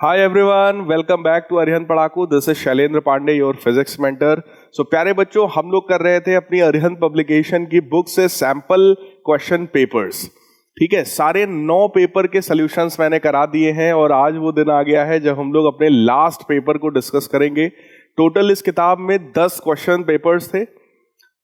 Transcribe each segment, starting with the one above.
Hi everyone, welcome back to Arihant पढ़ाकू. This is Shailendra Pandey, your physics mentor. So प्यारे बच्चों, हम लोग कर रहे थे अपनी अरिहंत पब्लिकेशन की बुक से सैंपल क्वेश्चन पेपर्स. ठीक है, सारे 9 पेपर के सॉल्यूशंस मैंने करा दिए हैं और आज वो दिन आ गया है जब हम लोग अपने लास्ट पेपर को डिस्कस करेंगे. टोटल इस किताब में 10 क्वेश्चन पेपर्स थे.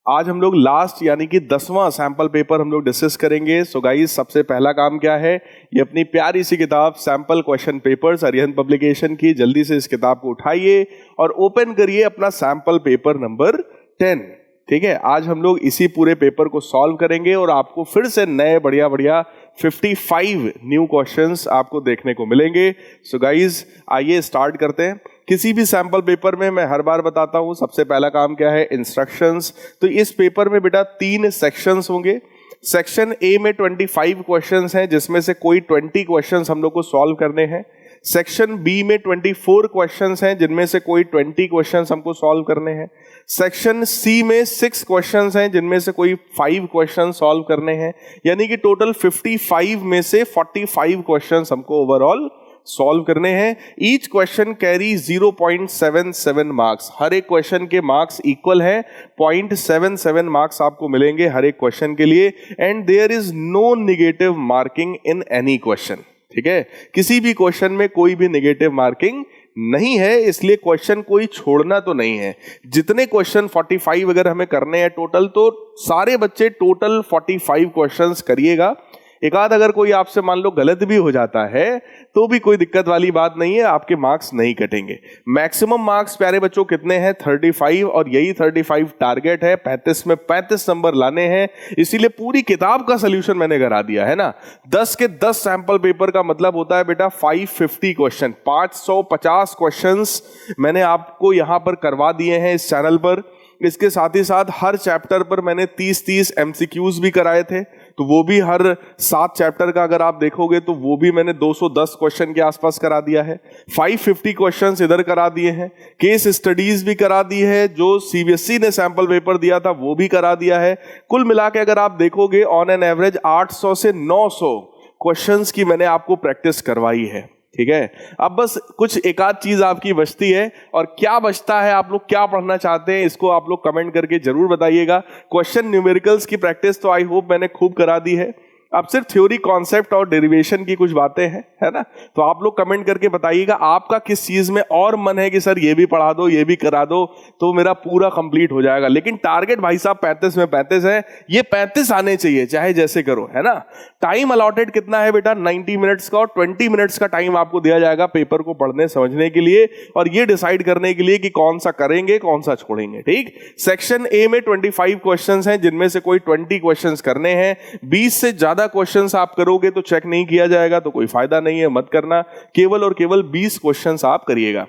आज हम लोग लास्ट यानी कि 10वां सैंपल पेपर हम लोग डिस्कस करेंगे. सो गाइस, सबसे पहला काम क्या है, ये अपनी प्यारी सी किताब sample question papers Arihant publication की, जल्दी से इस किताब को उठाइए और ओपन करिए अपना सैंपल पेपर नंबर 10. ठीक है, आज हम लोग इसी पूरे पेपर को सॉल्व करेंगे और आपको फिर से नए बढ़िया बढ़िया 55 न्यू क्वेश्चंस आपको देखने को मिलेंगे. सो गाइस, आइए स्टार्ट करते हैं. किसी भी सैंपल पेपर में मैं हर बार बताता हूं, सबसे पहला काम क्या है, इंस्ट्रक्शंस. तो इस पेपर में बेटा 3 सेक्शंस होंगे. सेक्शन ए में 25 क्वेश्चंस हैं, जिसमें से कोई 20 क्वेश्चंस हम लोग को सॉल्व करने हैं. सेक्शन बी में 24 क्वेश्चंस हैं, जिनमें से कोई 20 क्वेश्चंस हमको सॉल्व करने हैं. सेक्शन सी में 6 क्वेश्चंस हैं, जिनमें से कोई 5 क्वेश्चन सॉल्व करने हैं. यानी कि टोटल 55 में से 45 क्वेश्चंस हमको ओवरऑल सॉल्व करने हैं. Each question carry 0.77 marks. हर एक क्वेश्चन के मार्क्स इक्वल है. 0.77 मार्क्स आपको मिलेंगे हर एक क्वेश्चन के लिए. And there is no negative marking in any question. ठीक है, किसी भी क्वेश्चन में कोई भी नेगेटिव मार्किंग नहीं है, इसलिए क्वेश्चन कोई छोड़ना तो नहीं है. जितने क्वेश्चन 45 अगर हमें करने हैं टोटल, तो सारे बच्चे टोटल 45 क्वेश्चंस करिएगा. एक आध अगर कोई आपसे मान लो गलत भी हो जाता है तो भी कोई दिक्कत वाली बात नहीं है, आपके मार्क्स नहीं कटेंगे. मैक्सिमम मार्क्स प्यारे बच्चों कितने हैं, 35, और यही 35 टारगेट है. 35 में 35 नंबर लाने हैं, इसीलिए पूरी किताब का सोल्यूशन मैंने करा दिया है ना. 10 के 10 सैंपल पेपर का मतलब होता है बेटा 550 क्वेश्चन, 550 क्वेश्चंस मैंने आपको यहां पर करवा दिए हैं इस चैनल पर. इसके साथ ही साथ हर चैप्टर पर मैंने 30-30 MCQs भी कराए थे, तो वो भी हर 7 चैप्टर का अगर आप देखोगे तो वो भी मैंने 210 क्वेश्चन के आसपास करा दिया है. 550 क्वेश्चंस इधर करा दिए हैं. केस स्टडीज भी करा दी है, जो CBSE ने सैंपल पेपर दिया था वो भी करा दिया है. कुल मिला के अगर आप देखोगे ऑन एन एवरेज 800 से 900 क्वेश्चंस की मैंने आपको प्रैक्टिस करवाई है. ठीक है, अब बस कुछ एक आध चीज आपकी बचती है, और क्या बचता है, आप लोग क्या पढ़ना चाहते हैं, इसको आप लोग कमेंट करके जरूर बताइएगा. क्वेश्चन न्यूमेरिकल्स की प्रैक्टिस तो आई होप मैंने खूब करा दी है. अब सिर्फ थ्योरी, कॉन्सेप्ट और डेरिवेशन की कुछ बातें हैं, है ना. तो आप लोग कमेंट करके बताइएगा आपका किस चीज में और मन है कि सर ये भी पढ़ा दो, ये भी करा दो, तो मेरा पूरा कंप्लीट हो जाएगा. लेकिन टारगेट भाई साहब 35 में 35 है, ये 35 आने चाहिए चाहे जैसे करो, है ना. टाइम अलॉटेड कितना है बेटा, 90 मिनट्स का, और 20 मिनट्स का टाइम आपको दिया जाएगा पेपर को पढ़ने समझने के लिए, और ये डिसाइड करने के लिए कि कौन सा करेंगे कौन सा छोड़ेंगे. ठीक, सेक्शन ए में 25 क्वेश्चंस हैं, जिनमें से कोई 20 क्वेश्चंस करने हैं. 20 से ज्यादा क्वेश्चंस आप करोगे तो चेक नहीं किया जाएगा, तो कोई फायदा नहीं है, मत करना. केवल और केवल 20 क्वेश्चंस आप करिएगा.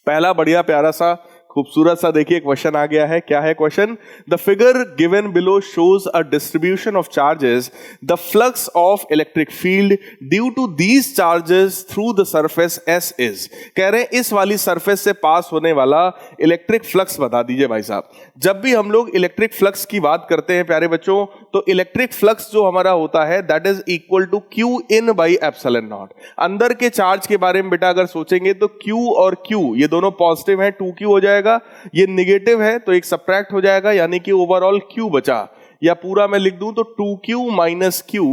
पहला बढ़िया प्यारा सा खूबसूरत सा देखिए क्वेश्चन आ गया है. क्या है question, the figure given below shows a distribution of charges, the flux of electric field due to these charges through the surface S is. कह रहे हैं इस वाली सरफेस से पास होने वाला इलेक्ट्रिक फ्लक्स बता दीजिए भाई साहब. जब भी हम लोग इलेक्ट्रिक फ्लक्स की बात करते हैं प्यारे बच्चों, तो इलेक्ट्रिक फ्लक्स जो हमारा होता है that is equal to Q in by epsilon naught. अंदर के चार्ज के बारे में बेटा अगर सोचेंगे तो Q और Q ये दोनों पॉजिटिव है, 2Q हो जाएगा. ये नेगेटिव है तो एक सब्ट्रैक्ट हो जाएगा, यानी कि ओवरऑल Q बचा. या पूरा मैं लिख दूं तो 2Q minus Q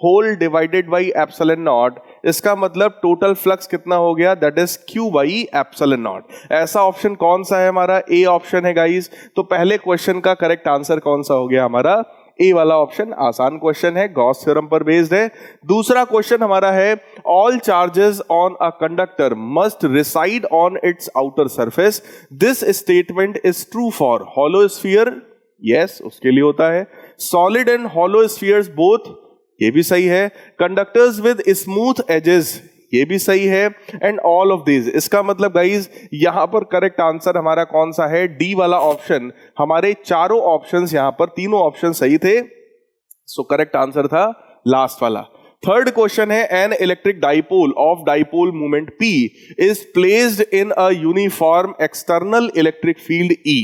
whole divided by epsilon naught. इसका मतलब टोटल फ्लक्स कितना हो गया, that is Q by epsilon naught. ऐसा ऑप्शन कौन सा है हमारा, ए ऑप्शन है गाइस. तो पहले क्वेश्चन का करेक्ट आंसर कौन सा हो गया हमारा, ए वाला ऑप्शन. आसान क्वेश्चन है, गॉस थ्योरम पर बेस्ड है. दूसरा क्वेश्चन हमारा है, all charges on a conductor must reside on its outer surface. This statement is true for hollow sphere. Yes, उसके लिए होता है. Solid and hollow spheres both, ये भी सही है. कंडक्टर्स विद स्मूथ एजेस, ये भी सही है. एंड ऑल ऑफ दीज, इसका मतलब गाइज यहां पर करेक्ट आंसर हमारा कौन सा है, डी वाला ऑप्शन. हमारे चारों ऑप्शंस यहां पर, तीनों ऑप्शन सही थे, सो करेक्ट आंसर था लास्ट वाला. थर्ड क्वेश्चन है, an electric dipole of dipole moment P is placed in a uniform external electric field E.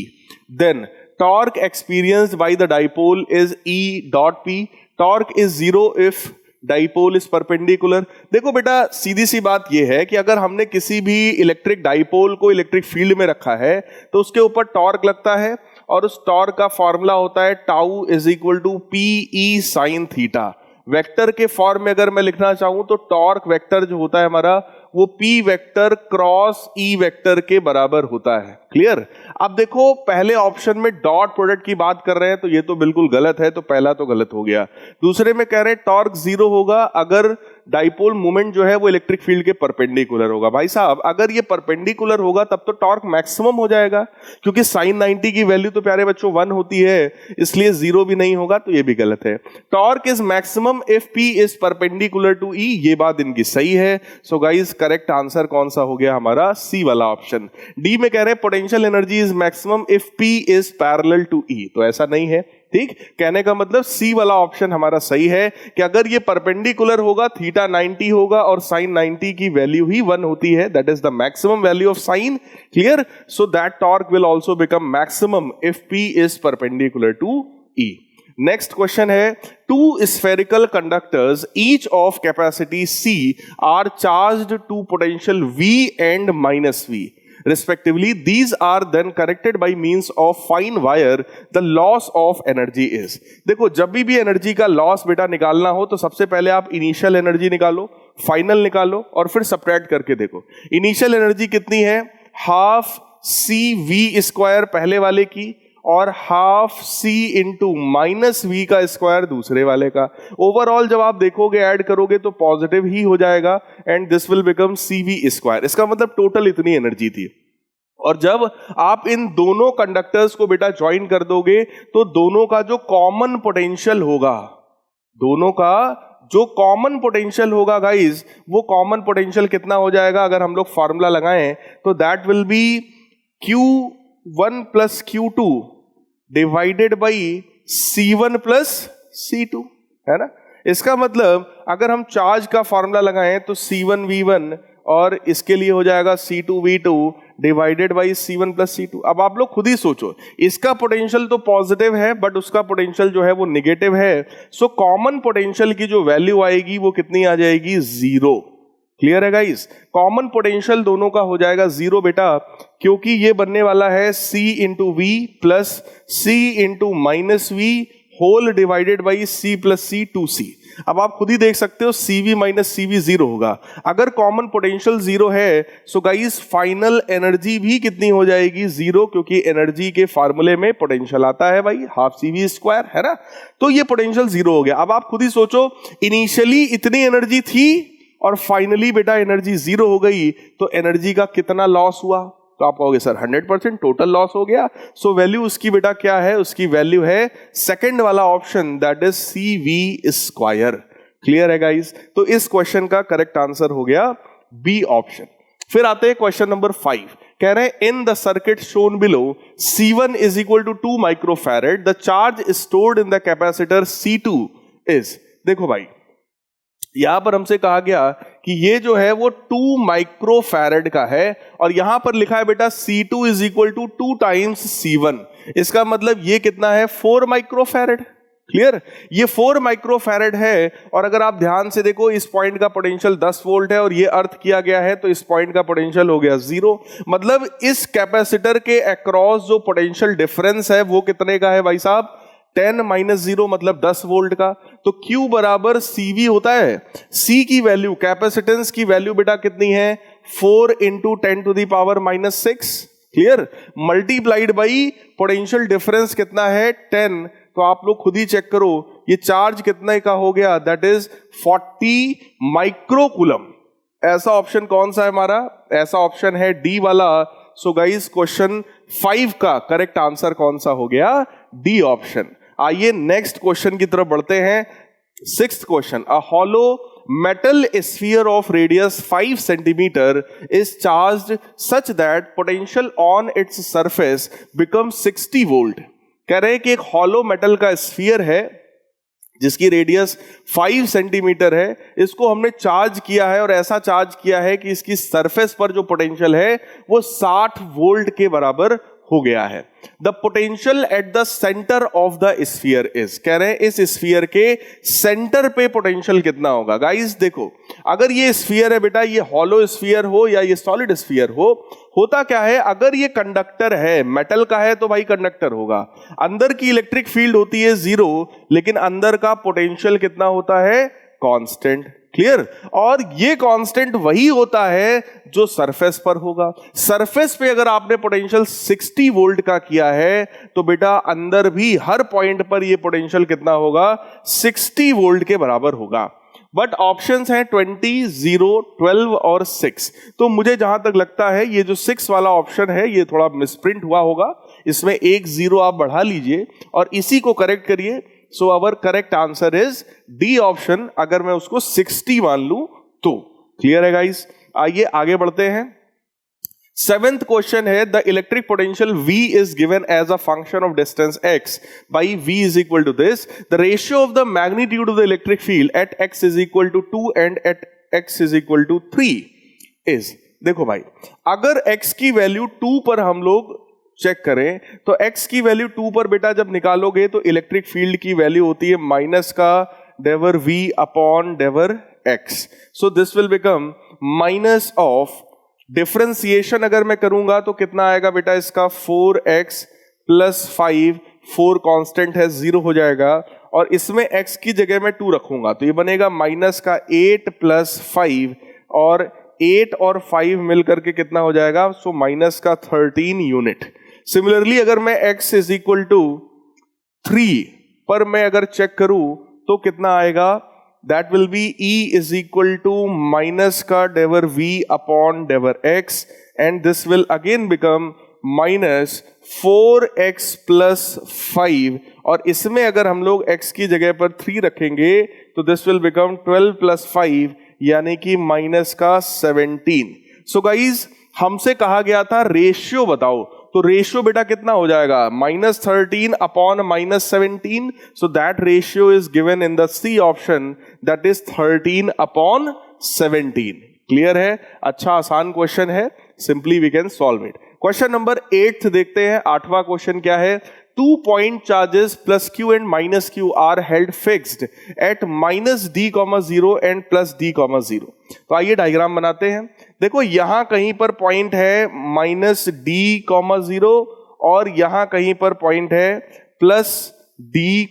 Then torque experienced by the dipole is E dot P. Torque is 0 if dipole is perpendicular. देखो बेटा सीधी सी बात यह है कि अगर हमने किसी भी इलेक्ट्रिक डाइपोल को इलेक्ट्रिक फील्ड में रखा है तो उसके ऊपर टॉर्क लगता है और उस टॉर्क का फॉर्मूला होता है tau is equal to P E sine theta. Vector के फॉर्म में अगर मैं लिखना चाहूं तो टॉर्क वेक्टर जो होता है हमारा वो P vector cross E vector के बराबर होता है। क्लियर। अब देखो पहले ऑप्शन में डॉट प्रोडक्ट की बात कर रहे हैं तो ये तो बिल्कुल गलत है, तो पहला तो गलत हो गया। दूसरे में कह रहे हैं टॉर्क जीरो होगा अगर डाइपोल मोमेंट जो है वो इलेक्ट्रिक फील्ड के परपेंडिकुलर होगा। भाई साहब अगर ये परपेंडिकुलर होगा तब तो टॉर्क मैक्सिमम हो जाएगा, क्योंकि साइन 90 की वैल्यू तो प्यारे बच्चों 1 होती है, इसलिए जीरो भी नहीं होगा, तो ये भी गलत है। Torque is maximum if p is perpendicular to e, ये बात इनकी सही है। सो गाइस करेक्ट आंसर कौन सा हो गया हमारा? सी वाला ऑप्शन। डी में कह रहे हैं potential energy is maximum if p is parallel to e, तो ऐसा नहीं है। ठीक, कहने का मतलब सी वाला ऑप्शन हमारा सही है कि अगर ये परपेंडिकुलर होगा थीटा 90 होगा और साइन 90 की वैल्यू ही 1 होती है, that is the maximum value of sine. Clear. So that torque will also become maximum if p is perpendicular to e. Next question है, two spherical conductors each of capacity C are charged to potential V and minus V respectively. These are then corrected by means of fine wire. The loss of energy is. देखो जब भी energy का loss बेटा निकालना हो तो सबसे पहले आप इनिशियल एनर्जी निकालो, फाइनल निकालो और फिर सब्ट्रैक्ट करके देखो। इनिशियल एनर्जी कितनी है? हाफ सी वी स्क्वायर पहले वाले की और half C into minus V का स्क्वायर दूसरे वाले का। ओवरऑल जब आप देखोगे ऐड करोगे तो पॉजिटिव ही हो जाएगा and this will become C V square. इसका मतलब टोटल इतनी एनर्जी थी। और जब आप इन दोनों कंडक्टर्स को बेटा ज्वाइन कर दोगे तो दोनों का जो कॉमन पोटेंशियल होगा, दोनों का जो कॉमन पोटेंशियल होगा गाइस, वो कॉमन पोटेंशियल कितना हो जाएगा? अगर हम लोग फॉर्मूला लगाएं तो that will B Q1 plus Q2 divided by C1 plus C2, है ना। इसका मतलब अगर हम चार्ज का फॉर्मूला लगाएं तो C1 V1 और इसके लिए हो जाएगा C2 V2 divided by C1 plus C2। अब आप लोग खुद ही सोचो, इसका पोटेंशियल तो पॉजिटिव है बट उसका पोटेंशियल जो है वो निगेटिव है। सो कॉमन पोटेंशियल की जो वैल्यू आएगी वो कितनी आ जाएगी? 0। क्लियर है गाइस? कॉमन पोटेंशियल दोनों का हो जाएगा 0 बेटा, क्योंकि ये बनने वाला है C into V plus C into minus V whole divided by C plus C 2C। अब आप खुद ही देख सकते हो CV माइनस CV 0 होगा। अगर कॉमन पोटेंशियल 0 है सो गाइस फाइनल एनर्जी भी कितनी हो जाएगी? 0, क्योंकि एनर्जी के फार्मूले में पोटेंशियल आता है भाई हाफ CV स्क्वायर, है ना। तो ये पोटेंशियल 0 हो गया। अब आप खुद ही सोचो, इनिशियली इतनी एनर्जी थी और फाइनली बेटा एनर्जी 0 हो गई, तो एनर्जी का कितना लॉस हुआ? तो आप कहोगे सर 100% टोटल लॉस हो गया। सो वैल्यू उसकी बेटा क्या है? उसकी वैल्यू है सेकंड वाला option, that is CV square. Clear है गाइस? तो इस क्वेश्चन का करेक्ट आंसर हो गया बी ऑप्शन। फिर आते हैं क्वेश्चन नंबर 5। कह रहे हैं in the circuit shown below C1 is equal to 2 microfarad, the charge stored in the capacitor C2 is. देखो भाई यहां पर हमसे कहा गया कि ये जो है वो 2 माइक्रोफैरेड का है और यहां पर लिखा है बेटा C2 is equal to 2 times C1। इसका मतलब ये कितना है? 4 माइक्रोफैरेड। क्लियर? ये 4 माइक्रोफैरेड है और अगर आप ध्यान से देखो इस पॉइंट का पोटेंशियल 10 वोल्ट है और ये अर्थ किया गया है तो इस पॉइंट का पोटेंशियल हो गया 0। मतलब इस कैपेसिटर के अक्रॉस जो पोटेंशियल डिफरेंस है वो कितने का है भाई साहब? 10 माइनस 0 मतलब 10 वोल्ट का। तो Q बराबर CV होता है। C की वैल्यू, कैपेसिटेंस की वैल्यू बेटा कितनी है? 4 into 10 to the power minus 6। Clear? Multiplied by potential difference कितना है? 10। तो आप लोग खुद ही चेक करो ये चार्ज कितने का हो गया? That is 40 microcoulomb. ऐसा ऑप्शन कौन सा है हमारा? ऐसा ऑप्शन है डी वाला। सो गाइस क्वेश्चन 5 का करेक्ट आंसर कौन सा हो गया? D option. आइए नेक्स्ट क्वेश्चन की तरफ बढ़ते हैं। 6th question, a hollow metal sphere of radius 5 centimeter is charged such that potential on its surface becomes 60 volt। कह रहे हैं कि एक हॉलो मेटल का स्फीयर है जिसकी रेडियस 5 सेंटीमीटर है, इसको हमने चार्ज किया है और ऐसा चार्ज किया है कि इसकी सरफेस पर जो पोटेंशियल है वो 60 वोल्ट के बराबर हो गया है। The potential at the centre of the sphere is, कह रहे हैं इस स्फीयर के सेंटर पे पोटेंशियल कितना होगा। गाइस देखो, अगर ये स्फीयर है बेटा, ये हॉलो स्फीयर हो या ये सॉलिड स्फीयर हो, होता क्या है, अगर ये कंडक्टर है, मेटल का है, तो भाई कंडक्टर होगा, अंदर की इलेक्ट्रिक फील्ड होती है 0, लेकिन अंदर का पोटेंशियल कितना होता है, कांस्टेंट। क्लियर? और ये कांस्टेंट वही होता है जो सरफेस पर होगा। सरफेस पे अगर आपने पोटेंशियल 60 वोल्ट का किया है, तो बेटा अंदर भी हर पॉइंट पर ये पोटेंशियल कितना होगा, 60 वोल्ट के बराबर होगा। बट ऑप्शंस हैं 20, 0, 12 और 6। तो मुझे जहां तक लगता है ये जो 6 वाला ऑप्शन है ये थोड़ा मिसप्रिंट हुआ होगा, इसमें एक 0 आप बढ़ा लीजिए और इसी को करेक्ट करिए। So our correct answer is D option, अगर मैं उसको 60 मान लूं तो। क्लियर है गाइस? आइए आगे बढ़ते हैं। 7th क्वेश्चन है, the electric potential V is given as a function of distance x by V is equal to this. The ratio of the magnitude of the electric field at x is equal to 2 and at x is equal to 3 is. देखो भाई, अगर x की value 2 पर हम लोग check करें तो x की वैल्यू 2 पर बेटा जब निकालोगे तो इलेक्ट्रिक फील्ड की वैल्यू होती है माइनस का del v upon del x. So this will become minus of, differentiation अगर मैं करूंगा तो कितना आएगा बेटा इसका, 4x प्लस 5, 4 कांस्टेंट है 0 हो जाएगा, और इसमें x की जगह मैं 2 रखूंगा तो ये बनेगा माइनस का 8 प्लस 5, और 8 और 5 मिलकर के कितना हो जाएगा, सो माइनस का 13 यूनिट। सिमिलरली अगर मैं x इज इक्वल टू 3 पर मैं अगर चेक करूं तो कितना आएगा, that will be E is equal to minus का del V upon डेवर X, and this will again become minus 4x plus 5, और इसमें अगर हम लोग x की जगह पर 3 रखेंगे तो this will become 12 plus 5 यानी कि माइनस का 17। सो गाइज हमसे कहा गया था रेशियो बताओ, तो रेशियो बेटा कितना हो जाएगा, -13 upon -17। So that ratio is given in the C option, that is 13 upon 17। Clear है? अच्छा आसान क्वेश्चन है, simply we can solve it. Question number 8 देखते हैं। 8वां क्वेश्चन क्या है, 2 point charges plus q and minus q are held fixed at minus d, 0 and plus d, 0। तो आइए डायग्राम बनाते हैं। देखो यहां कहीं पर पॉइंट है माइनस डी, 0 और यहां कहीं पर पॉइंट है प्लस डी,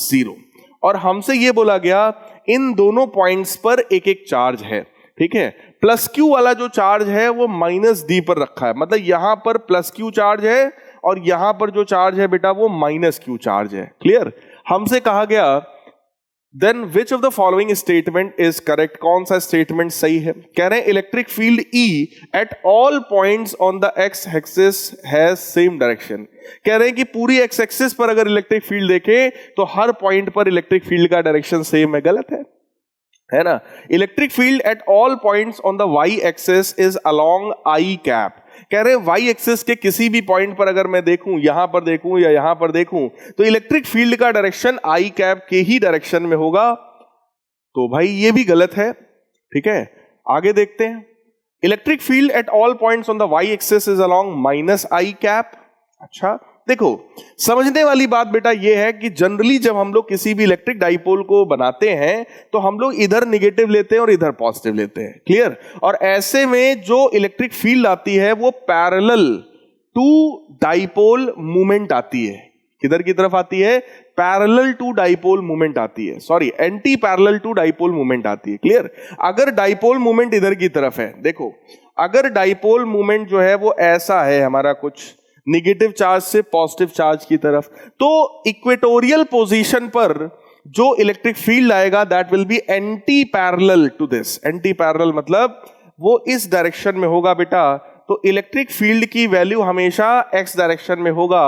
0, और हमसे यह बोला गया इन दोनों पॉइंट्स पर एक एक चार्ज है। ठीक है, प्लस क्यू वाला जो चार्ज है वो माइनस डी पर रखा है, मतलब यहां पर प्लस क्यू चार्ज है और यहां पर जो चार्ज है बेटा वो माइनस क्यू चार्ज है। क्लियर? हमसे कहा गया then which of the following statement is correct, कौन सा स्टेटमेंट सही है। कह रहे हैं electric field E at all points on the X axis has same direction. कह रहे हैं कि पूरी एक्स एक्सिस पर अगर इलेक्ट्रिक फील्ड देखें तो हर पॉइंट पर इलेक्ट्रिक फील्ड का डायरेक्शन सेम है। गलत है ना? Electric field at all points on the Y axis is along I cap. कह रहे हैं वाई एक्सिस के किसी भी पॉइंट पर अगर मैं देखूं, यहां पर देखूं या यहां पर देखूं, तो इलेक्ट्रिक फील्ड का डायरेक्शन आई कैप के ही डायरेक्शन में होगा। तो भाई ये भी गलत है। ठीक है, आगे देखते हैं। Electric field at all points on the Y axis is along minus I cap. अच्छा देखो, समझने वाली बात बेटा यह है कि जनरली जब हम लोग किसी भी इलेक्ट्रिक डाइपोल को बनाते हैं तो हम लोग इधर निगेटिव लेते हैं और इधर पॉजिटिव लेते हैं। क्लियर? और ऐसे में जो इलेक्ट्रिक फील्ड आती है वो पैरेलल टू डाइपोल मूवमेंट आती है। किधर की तरफ आती है? पैरेलल टू डाइपोल मूवमेंट आती है, sorry anti parallel to dipole movement आती है। क्लियर? अगर डाइपोल मूवमेंट इधर की तरफ है, देखो अगर डाइपोल मूवमेंट जो है वो ऐसा है हमारा कुछ निगेटिव चार्ज से पॉजिटिव चार्ज की तरफ, तो इक्वेटोरियल पोजीशन पर जो इलेक्ट्रिक फील्ड आएगा that will be anti parallel to this. Anti parallel मतलब वो इस डायरेक्शन में होगा बेटा, तो इलेक्ट्रिक फील्ड की वैल्यू हमेशा एक्स डायरेक्शन में होगा।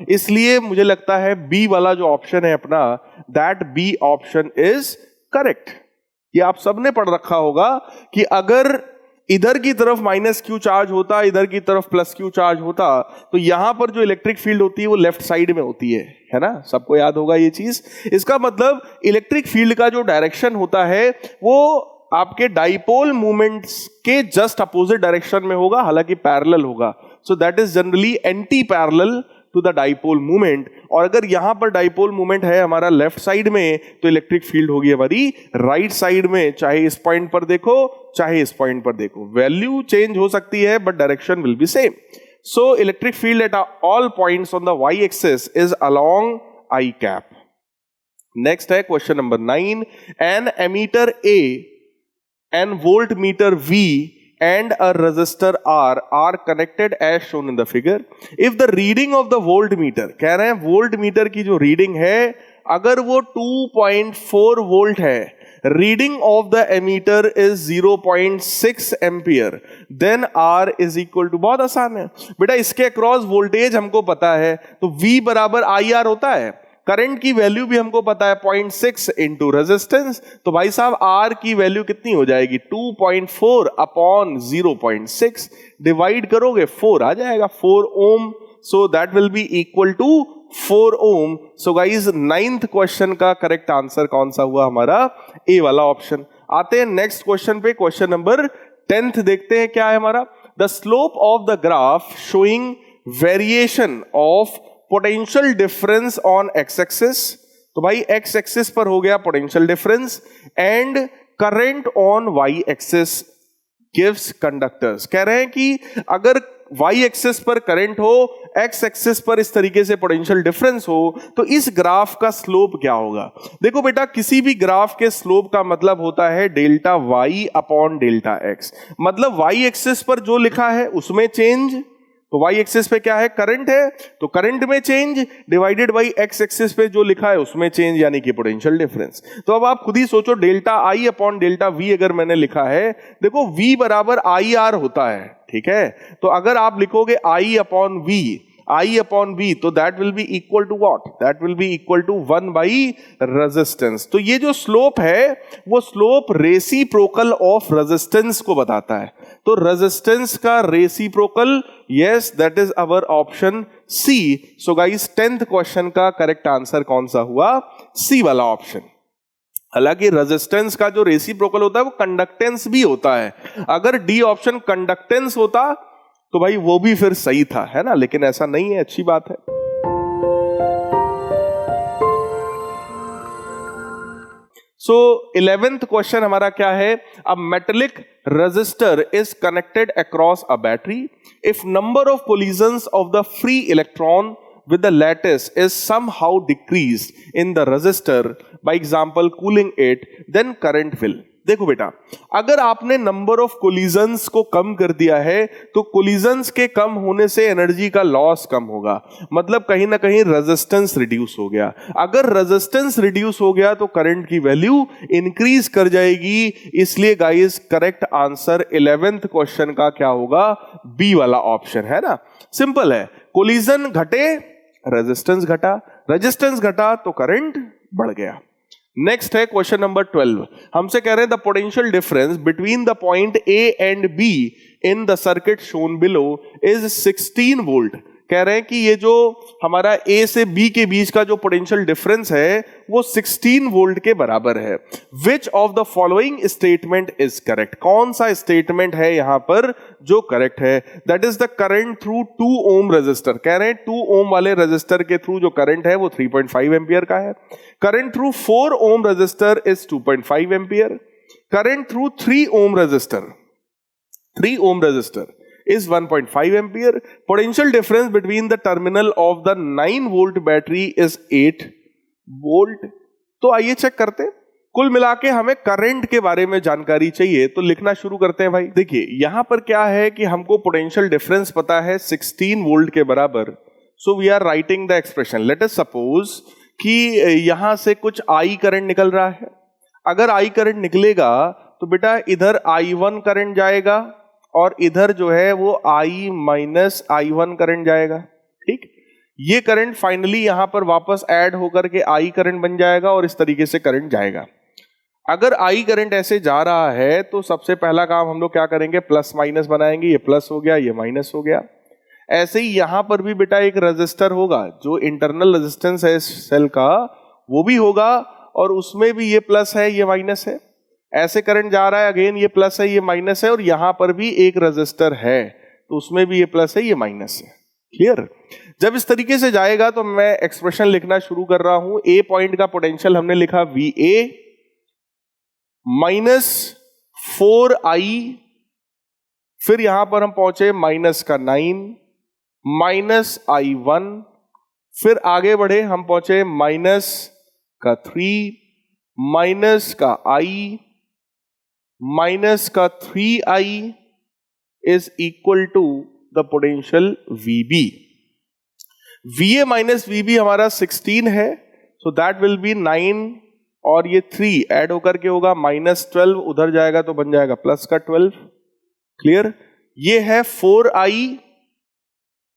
इसलिए मुझे लगता है बी वाला जो ऑप्शन है अपना, that B option is correct. ये आप सबने पढ़ रखा होगा कि अगर इधर की तरफ माइनस क्यू चार्ज होता, इधर की तरफ प्लस क्यू चार्ज होता, तो यहां पर जो इलेक्ट्रिक फील्ड होती है वो लेफ्ट साइड में होती है ना? सबको याद होगा ये चीज। इसका मतलब इलेक्ट्रिक फील्ड का जो डायरेक्शन होता है वो आपके डाइपोल मूवमेंट्स के जस्ट अपोजिट डायरेक्शन में होगा, हालांकि पैरेलल होगा। So that is generally anti parallel to the dipole movement. और अगर यहां पर डाइपोल मूवमेंट है हमारा लेफ्ट साइड में, तो इलेक्ट्रिक फील्ड होगी हमारी राइट साइड में, चाहे इस पॉइंट पर देखो चाहे इस पॉइंट पर देखो। वैल्यू चेंज हो सकती है but direction will be same. So electric field at all points on the Y axis is along I cap. Next है question number 9, an ammeter A and voltmeter V and a resistor R are connected as shown in the figure. If the reading of the voltmeter, कह रहे हैं volt meter की जो reading है अगर वो 2.4 volt है, reading of the ammeter is 0.6 ampere, then R is equal to, बहुत आसान है बेटा, इसके अक्रॉस वोल्टेज हमको पता है तो V बराबर IR होता है, करंट की वैल्यू भी हमको पता है 0.6 इंटू रेजिस्टेंस, तो भाई साहब R की वैल्यू कितनी हो जाएगी 2.4 अपॉन 0.6, डिवाइड करोगे 4 आ जाएगा, 4 ohm, so that will be equal to 4 ohm. So guys 9th question का करेक्ट आंसर कौन सा हुआ हमारा, ए वाला ऑप्शन। आते हैं नेक्स्ट क्वेश्चन पे, क्वेश्चन नंबर 10th देखते हैं क्या है हमारा। The slope of the graph showing variation of potential difference on x axis, तो भाई एक्स एक्सिस पर हो गया potential difference, and current on y axis gives conductors. कह रहे हैं कि अगर वाई एक्सिस पर करंट हो, एक्स एक्सिस पर इस तरीके से पोटेंशियल डिफरेंस हो, तो इस ग्राफ का स्लोप क्या होगा। देखो बेटा, किसी भी ग्राफ के स्लोप का मतलब होता है delta Y upon delta X, मतलब वाई एक्सिस पर जो लिखा है उसमें चेंज, तो वाई एक्सिस पे क्या है करंट है तो करंट में change, divided by x axis पे जो लिखा है उसमें चेंज, यानी कि पोटेंशियल डिफरेंस। तो अब आप खुद ही सोचो, delta I upon delta we अगर मैंने लिखा है, देखो वी बराबर आई आर होता है, ठीक है, तो अगर आप लिखोगे आई अपॉन वी, तो that will be equal to what, that will be equal to 1 by resistance. तो ये जो स्लोप है वो स्लोप रेसिप्रोकल ऑफ रेजिस्टेंस को बताता है, तो रेजिस्टेंस का reciprocal, yes that is our option C. So guys 10th question का करेक्ट आंसर कौन सा हुआ, सी वाला ऑप्शन। हालांकि रेजिस्टेंस का जो रेसिप्रोकल होता है वो कंडक्टेंस भी होता है, अगर डी ऑप्शन कंडक्टेंस होता तो भाई वो भी फिर सही था, है ना, लेकिन ऐसा नहीं है, अच्छी बात है। सो 11th क्वेश्चन हमारा क्या है, a metallic resistor is connected across a battery, if number of collisions of the free electron with the lattice is somehow decreased in the resistor, by example cooling it, then current will। देखो बेटा, अगर आपने number of collisions को कम कर दिया है तो collisions के कम होने से एनर्जी का लॉस कम होगा, मतलब कहीं ना कहीं रेजिस्टेंस रिड्यूस हो गया। अगर रेजिस्टेंस रिड्यूस हो गया तो करंट की वैल्यू इंक्रीज कर जाएगी, इसलिए guys correct answer 11th question का क्या होगा, बी वाला ऑप्शन, है ना, सिंपल है। कोलिजन घटे रेजिस्टेंस घटा, रेजिस्टेंस घटा तो करंट बढ़ गया। नेक्स्ट है क्वेश्चन नंबर 12, हमसे कह रहे हैं the potential difference between the point A and be in the circuit shown below is 16 volt. कह रहे हैं कि ये जो हमारा ए से बी के बीच का जो पोटेंशियल डिफरेंस है वो 16 वोल्ट के बराबर है। Which of the following statement is correct, कौन सा स्टेटमेंट है यहां पर जो करेक्ट है, that is the current through 2 ohm resistor. कह रहे हैं 2 ओम वाले रेजिस्टर के थ्रू जो करंट है वो 3.5 एम्पियर का है, current through 4 ohm resistor is 2.5 ampere, current through 3 ohm resistor is 1.5 ampere. Potential difference between the terminal of the 9 volt battery is 8 volt। तो आइए चेक करते हैं, कुल मिला के हमें करंट के बारे में जानकारी चाहिए, तो लिखना शुरू करते हैं भाई। देखिए यहां पर क्या है कि हमको पोटेंशियल डिफरेंस पता है 16 वोल्ट के बराबर, so we are writing the expression. Let us suppose कि यहां से कुछ आई करंट निकल रहा है, अगर आई करंट निकलेगा तो बेटा इधर I1 करंट जाएगा और इधर जो है वो I माइनस I1 करंट जाएगा, ठीक। ये करंट फाइनली यहां पर वापस ऐड होकर के I करंट बन जाएगा और इस तरीके से करंट जाएगा। अगर I करंट ऐसे जा रहा है तो सबसे पहला काम हम लोग क्या करेंगे, प्लस माइनस बनाएंगे, ये प्लस हो गया ये माइनस हो गया। ऐसे ही यहां पर भी बेटा एक रेजिस्टर होगा, जो इंटरनल रेजिस्टेंस है इस सेल का वो भी होगा और उसमें भी ये प्लस है ये माइनस है। ऐसे करंट जा रहा है, अगेन ये प्लस है ये माइनस है, और यहां पर भी एक रेजिस्टर है, तो उसमें भी ये प्लस है, ये माइनस है। क्लियर? जब इस तरीके से जाएगा तो मैं एक्सप्रेशन लिखना शुरू कर रहा हूं। ए पॉइंट का पोटेंशियल हमने लिखा VA माइनस 4I, फिर यहां पर हम पहुंचे माइनस का 9 माइनस I1, फिर आगे बढ़े हम पहुंचे माइनस का 3 माइनस का I माइनस का 3I is equal to the potential VB। VA minus VB हमारा 16 है, सो दैट विल बी 9 और ये 3 ऐड होकर के होगा -12, उधर जाएगा तो बन जाएगा प्लस का 12। क्लियर? ये है 4I,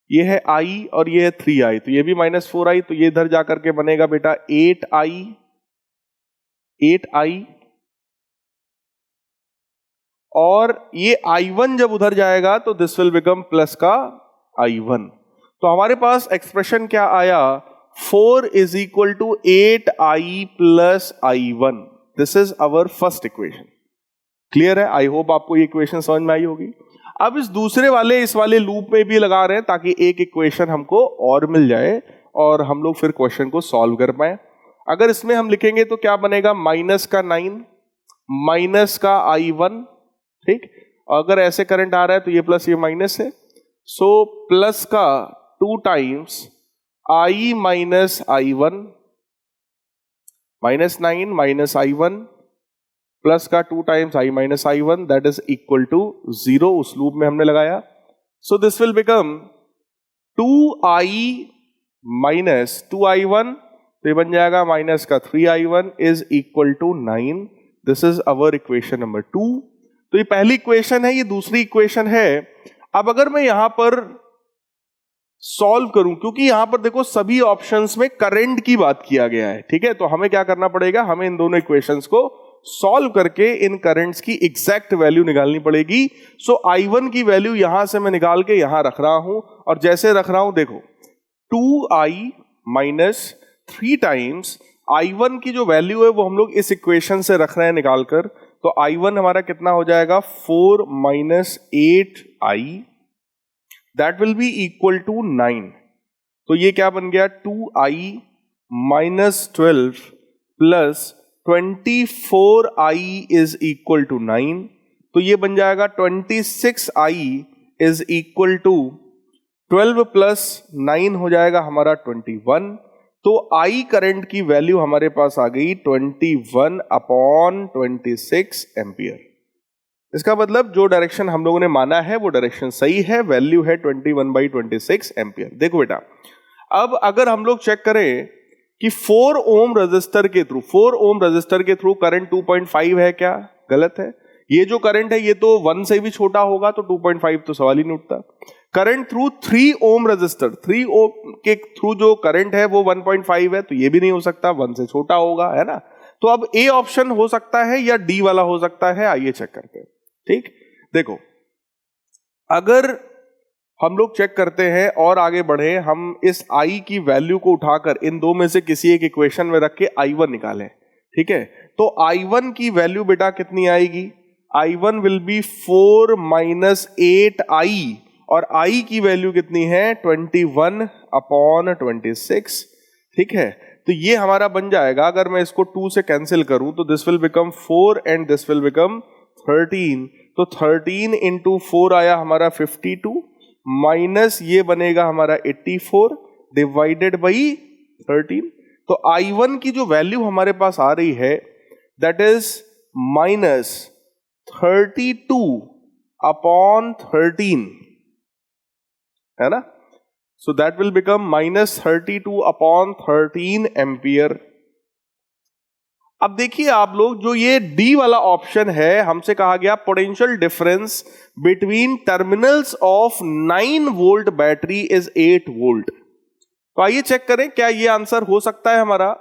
ये है I और ये है 3I, तो ये भी -4I, तो ये इधर जाकर के बनेगा बेटा 8I और ये I1 जब उधर जाएगा तो दिस विल बिकम प्लस का I1। तो हमारे पास एक्सप्रेशन क्या आया? 4 is equal to 8I plus I1। This is our first equation. Clear है? आई होप आपको ये इक्वेशन समझ में आई होगी। अब इस दूसरे वाले इस वाले लूप में भी लगा रहे हैं ताकि एक इक्वेशन हमको और मिल जाए और हम लोग फिर क्वेश्चन को सॉल्व कर पाए। अगर इसमें हम लिखेंगे तो क्या बनेगा? माइनस का 9 माइनस का I1, ठीक। अगर ऐसे करंट आ रहा है तो ये प्लस ये माइनस है, सो प्लस का 2 times I minus I1 minus 9 minus I1 plus का 2 times I minus I1 that is equal to 0। उस लूप में हमने लगाया, so this will become 2I minus 2I1, तो ये बन जाएगा माइनस का 3I1 is equal to 9। This is our equation number 2। तो ये पहली इक्वेशन है, ये दूसरी इक्वेशन है। अब अगर मैं यहां पर सॉल्व करूं, क्योंकि यहां पर देखो सभी ऑप्शंस में करंट की बात किया गया है, ठीक है, तो हमें क्या करना पड़ेगा? हमें इन दोनों इक्वेशंस को सॉल्व करके इन करंट्स की एग्जैक्ट वैल्यू निकालनी पड़ेगी। सो I1 की वैल्यू यहां से मैं निकाल के यहां रख रहा हूं, और जैसे रख रहा हूं देखो 2I माइनस 3 टाइम्स I1 की जो वैल्यू है वो हम लोग इस इक्वेशन से रख रहे हैं निकालकर, तो I1 हमारा कितना हो जाएगा? 4 minus 8I, that will be equal to 9। तो ये क्या बन गया? 2I minus 12 plus 24I is equal to 9, तो ये बन जाएगा 26I is equal to 12 plus 9 हो जाएगा हमारा 21। तो I करंट की वैल्यू हमारे पास आ गई 21/26 एम्पियर। इसका मतलब जो डायरेक्शन हम लोगों ने माना है वो डायरेक्शन सही है, वैल्यू है 21/26 एम्पियर। देखो बेटा, अब अगर हम लोग चेक करें कि 4 ओम रजिस्टर के थ्रू करंट 2.5 है, क्या गलत है? ये जो करंट है ये तो 1 से भी छोटा होगा, तो 2.5 तो सवाल ही नहीं उठता। करंट थ्रू 3 ओम रजिस्टर, 3 ओम के थ्रू जो करंट है वो 1.5 है, तो ये भी नहीं हो सकता, 1 से छोटा होगा, है ना। तो अब ए ऑप्शन हो सकता है या डी वाला हो सकता है, आइए चेक करते हैं। ठीक, देखो अगर हम लोग चेक करते हैं और आगे बढ़े, हम इस I की वैल्यू को उठाकर इन दो में से किसी एक इक्वेशन में रख के I1 निकालें, ठीक है। तो I1 की वैल्यू बेटा कितनी आएगी? I1 will be 4 minus 8I, और I की वैल्यू कितनी है? 21/26, ठीक है। तो ये हमारा बन जाएगा, अगर मैं इसको 2 से कैंसिल करूं तो this will become 4 and this will become 13। तो 13 इंटू 4 आया हमारा 52, माइनस ये बनेगा हमारा 84 डिवाइडेड बाई 13। तो I1 की जो वैल्यू हमारे पास आ रही है दैट इज माइनस 32/13, है ना। सो that will become minus 32/13 ampere. अब देखिए आप लोग, जो ये डी वाला ऑप्शन है, हमसे कहा गया potential difference between terminals of 9 volt battery is 8 volt. तो आइए चेक करें क्या ये आंसर हो सकता है हमारा।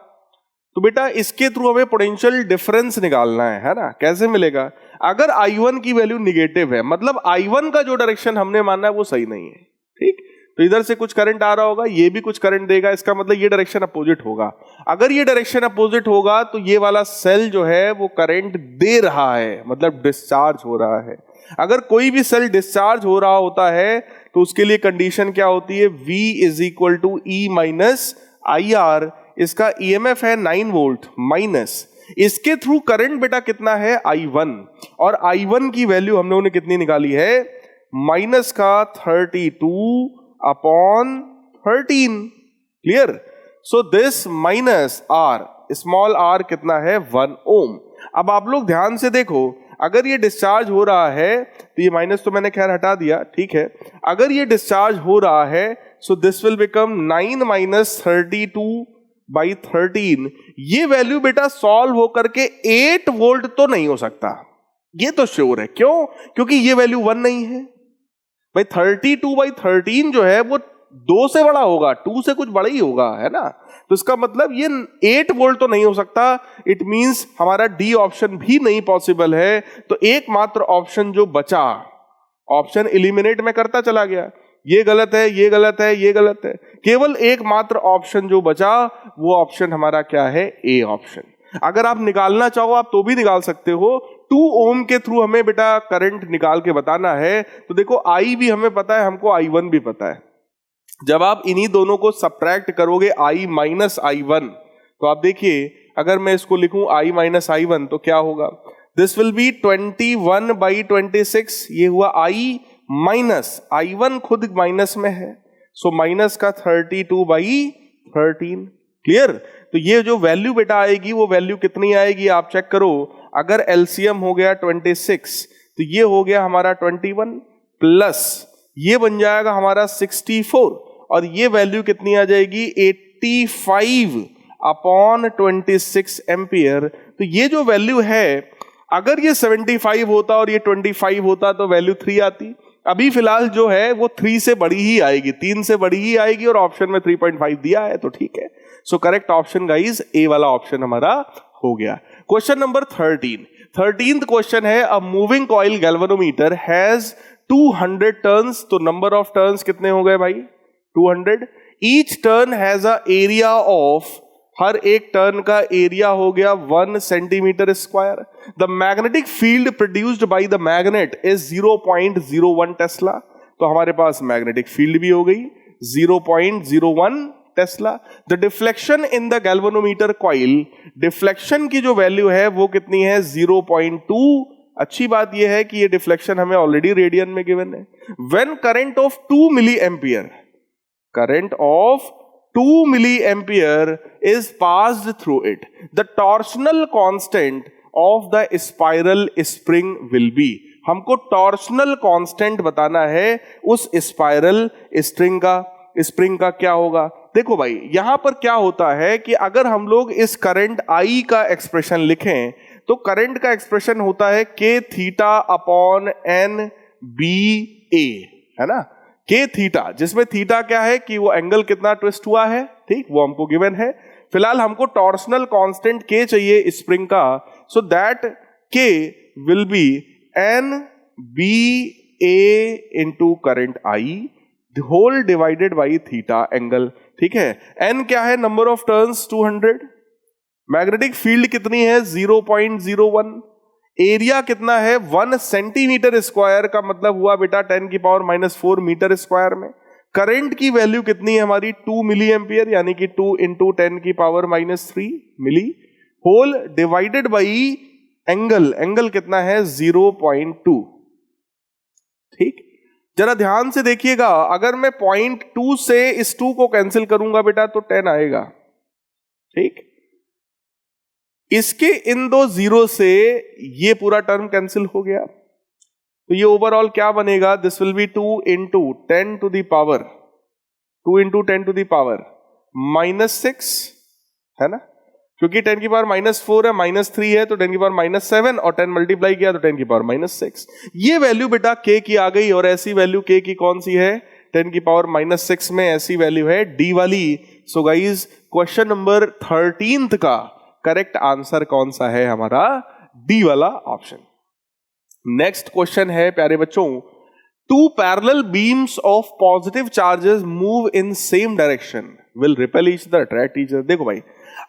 तो बेटा इसके थ्रू हमें पोटेंशियल डिफरेंस निकालना है ना। कैसे मिलेगा? अगर I1 की वैल्यू निगेटिव है, मतलब I1 का जो डायरेक्शन हमने माना है वो सही नहीं है, ठीक। तो इधर से कुछ करंट आ रहा होगा, ये भी कुछ करंट देगा, इसका मतलब ये डायरेक्शन अपोजिट होगा। अगर ये डायरेक्शन अपोजिट होगा तो ये वाला सेल जो है वो करंट दे रहा है, मतलब डिस्चार्ज हो रहा है। अगर कोई भी सेल डिस्चार्ज हो रहा होता है तो उसके लिए कंडीशन क्या होती है, V is equal to E minus IR। इसका EMF है 9 वोल्ट माइनस, इसके थ्रू करंट बेटा कितना है I1, और I1 की वैल्यू हम लोगों ने कितनी निकाली है, माइनस का 32 upon 13। Clear? So this minus R, small r कितना है, 1 ओम। अब आप लोग ध्यान से देखो, अगर ये डिस्चार्ज हो रहा है तो ये माइनस तो मैंने खैर हटा दिया, ठीक है। अगर ये डिस्चार्ज हो रहा है so this will become 9 minus 32 by 13। ये वैल्यू बेटा सॉल्व होकर के 8 वोल्ट तो नहीं हो सकता, ये तो श्योर है। क्यों? क्योंकि ये वैल्यू 1 नहीं है भाई। 32 बाई 13 जो है वो 2 से बड़ा होगा, 2 से कुछ बड़ा ही होगा, है ना। तो इसका मतलब ये 8 वोल्ट तो नहीं हो सकता। इट मींस हमारा डी ऑप्शन भी नहीं पॉसिबल है। तो एकमात्र ऑप्शन जो बचा, ऑप्शन एलिमिनेट में करता चला गया, ये गलत है, ये गलत है, ये गलत है, केवल एकमात्र ऑप्शन जो बचा वो ऑप्शन हमारा क्या है, ए ऑप्शन। अगर आप निकालना चाहो आप तो भी निकाल सकते हो। 2 ओम के थ्रू हमें बेटा करंट निकाल के बताना है। तो देखो I भी हमें पता है, हमको I1 भी पता है। जब आप इन्हीं दोनों को सब्ट्रैक्ट करोगे I माइनस I1, तो आप देखिए अगर मैं इसको लिखूं I माइनस I1 तो क्या होगा, दिस विल बी 21 बाई 26। ये हुआ I माइनस I1 खुद माइनस में है, सो माइनस का 32 बाई 13। क्लियर? तो ये जो वैल्यू बेटा आएगी वो वैल्यू कितनी आएगी आप चेक करो। अगर एलसीएम हो गया 26 तो ये हो गया हमारा 21 प्लस ये बन जाएगा हमारा 64, और ये वैल्यू कितनी आ जाएगी 85 अपॉन 26 एम्पियर। तो ये जो वैल्यू है, अगर ये 75 होता और ये 25 होता तो वैल्यू 3 आती। अभी फिलहाल जो है वो 3 से बड़ी ही आएगी, 3 से बड़ी ही आएगी, और ऑप्शन में 3.5 दिया है तो ठीक है। सो करेक्ट ऑप्शन गाइज ए वाला ऑप्शन हमारा हो गया। क्वेश्चन नंबर 13th क्वेश्चन है, a moving coil galvanometer has 200 turns. तो नंबर ऑफ टर्न्स कितने हो गए भाई, 200। Each turn has a area of, हर एक टर्न का एरिया हो गया 1 centimetre square. The magnetic field produced by the magnet is 0.01 tesla. तो हमारे पास मैग्नेटिक फील्ड भी हो गई 0.01 tesla. The deflection in the galvanometer coil, deflection की जो वैल्यू है वो कितनी है 0.2। अच्छी बात यह है कि ये डिफ्लेक्शन हमें ऑलरेडी रेडियन में गिवन है। When current of 2 milli ampere, current of 2 milli ampere is passed through it, the torsional constant of the spiral spring will be. हमको टॉर्शनल कांस्टेंट बताना है उस स्पाइरल स्प्रिंग का क्या होगा। देखो भाई यहां पर क्या होता है कि अगर हम लोग इस करंट I का एक्सप्रेशन लिखें तो करंट का एक्सप्रेशन होता है K theta upon N B A, है ना। K थीटा, जिसमें थीटा क्या है कि वो एंगल कितना ट्विस्ट हुआ है, ठीक, वो हमको गिवन है। फिलहाल हमको टॉर्शनल कांस्टेंट K चाहिए स्प्रिंग का, so that K will be N B A into current I whole divided by theta angle, ठीक है। N क्या है, number of turns 200, magnetic field कितनी है 0.01, एरिया कितना है 1 सेंटीमीटर स्क्वायर, का मतलब हुआ बेटा 10 की पावर -4 मीटर स्क्वायर में। करंट की वैल्यू कितनी है हमारी 2 मिली एम्पियर, यानी कि 2 इंटू 10 की power -3 milli, whole divided by angle कितना है 0.2, ठीक। जरा ध्यान से देखिएगा, अगर मैं 0.2 से इस 2 को कैंसिल करूंगा बेटा तो 10 आएगा, ठीक। इसके इन दो जीरो से ये पूरा टर्म कैंसिल हो गया, तो ये ओवरऑल क्या बनेगा, this will be 2 into 10 to the power, 2 into 10 to the power -6, है ना, क्योंकि 10 की पावर -4 है, -3 है तो 10 की पावर -7, और 10 मल्टीप्लाई किया तो 10 की पावर -6। ये वैल्यू बेटा K की आ गई, और ऐसी वैल्यू K की कौन सी है, 10 की पावर -6 में ऐसी वैल्यू है D वाली। So guys question number 13th का करेक्ट आंसर कौन सा है हमारा, D वाला ऑप्शन। नेक्स्ट क्वेश्चन है प्यारे बच्चों, two parallel beams of positive charges move in same direction will repel each other, attract each other. देखो भाई,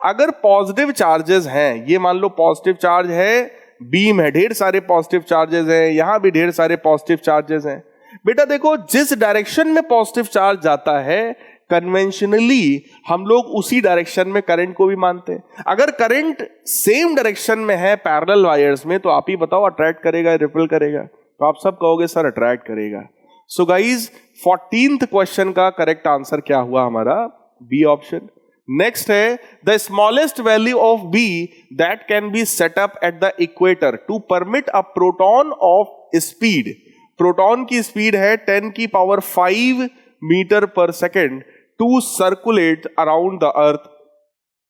अगर पॉजिटिव चार्जेस हैं, ये मान लो पॉजिटिव चार्ज है, बीम है, ढेर सारे पॉजिटिव चार्जेस हैं, यहां भी ढेर सारे पॉजिटिव चार्जेस हैं। बेटा देखो, जिस डायरेक्शन में पॉजिटिव चार्ज जाता है कन्वेंशनली हम लोग उसी डायरेक्शन में करंट को भी मानते हैं। अगर करंट सेम डायरेक्शन में है पैरेलल वायर्स में, तो आप ही बताओ अट्रैक्ट करेगा, रिपेल करेगा? तो आप सब कहोगे सर अट्रैक्ट करेगा। सो गाइज 14th क्वेश्चन का करेक्ट आंसर क्या हुआ हमारा? B option. नेक्स्ट है the smallest value of B that can be set up at the equator to permit a proton of speed. Proton की speed है 10⁵ metre per second to circulate around the earth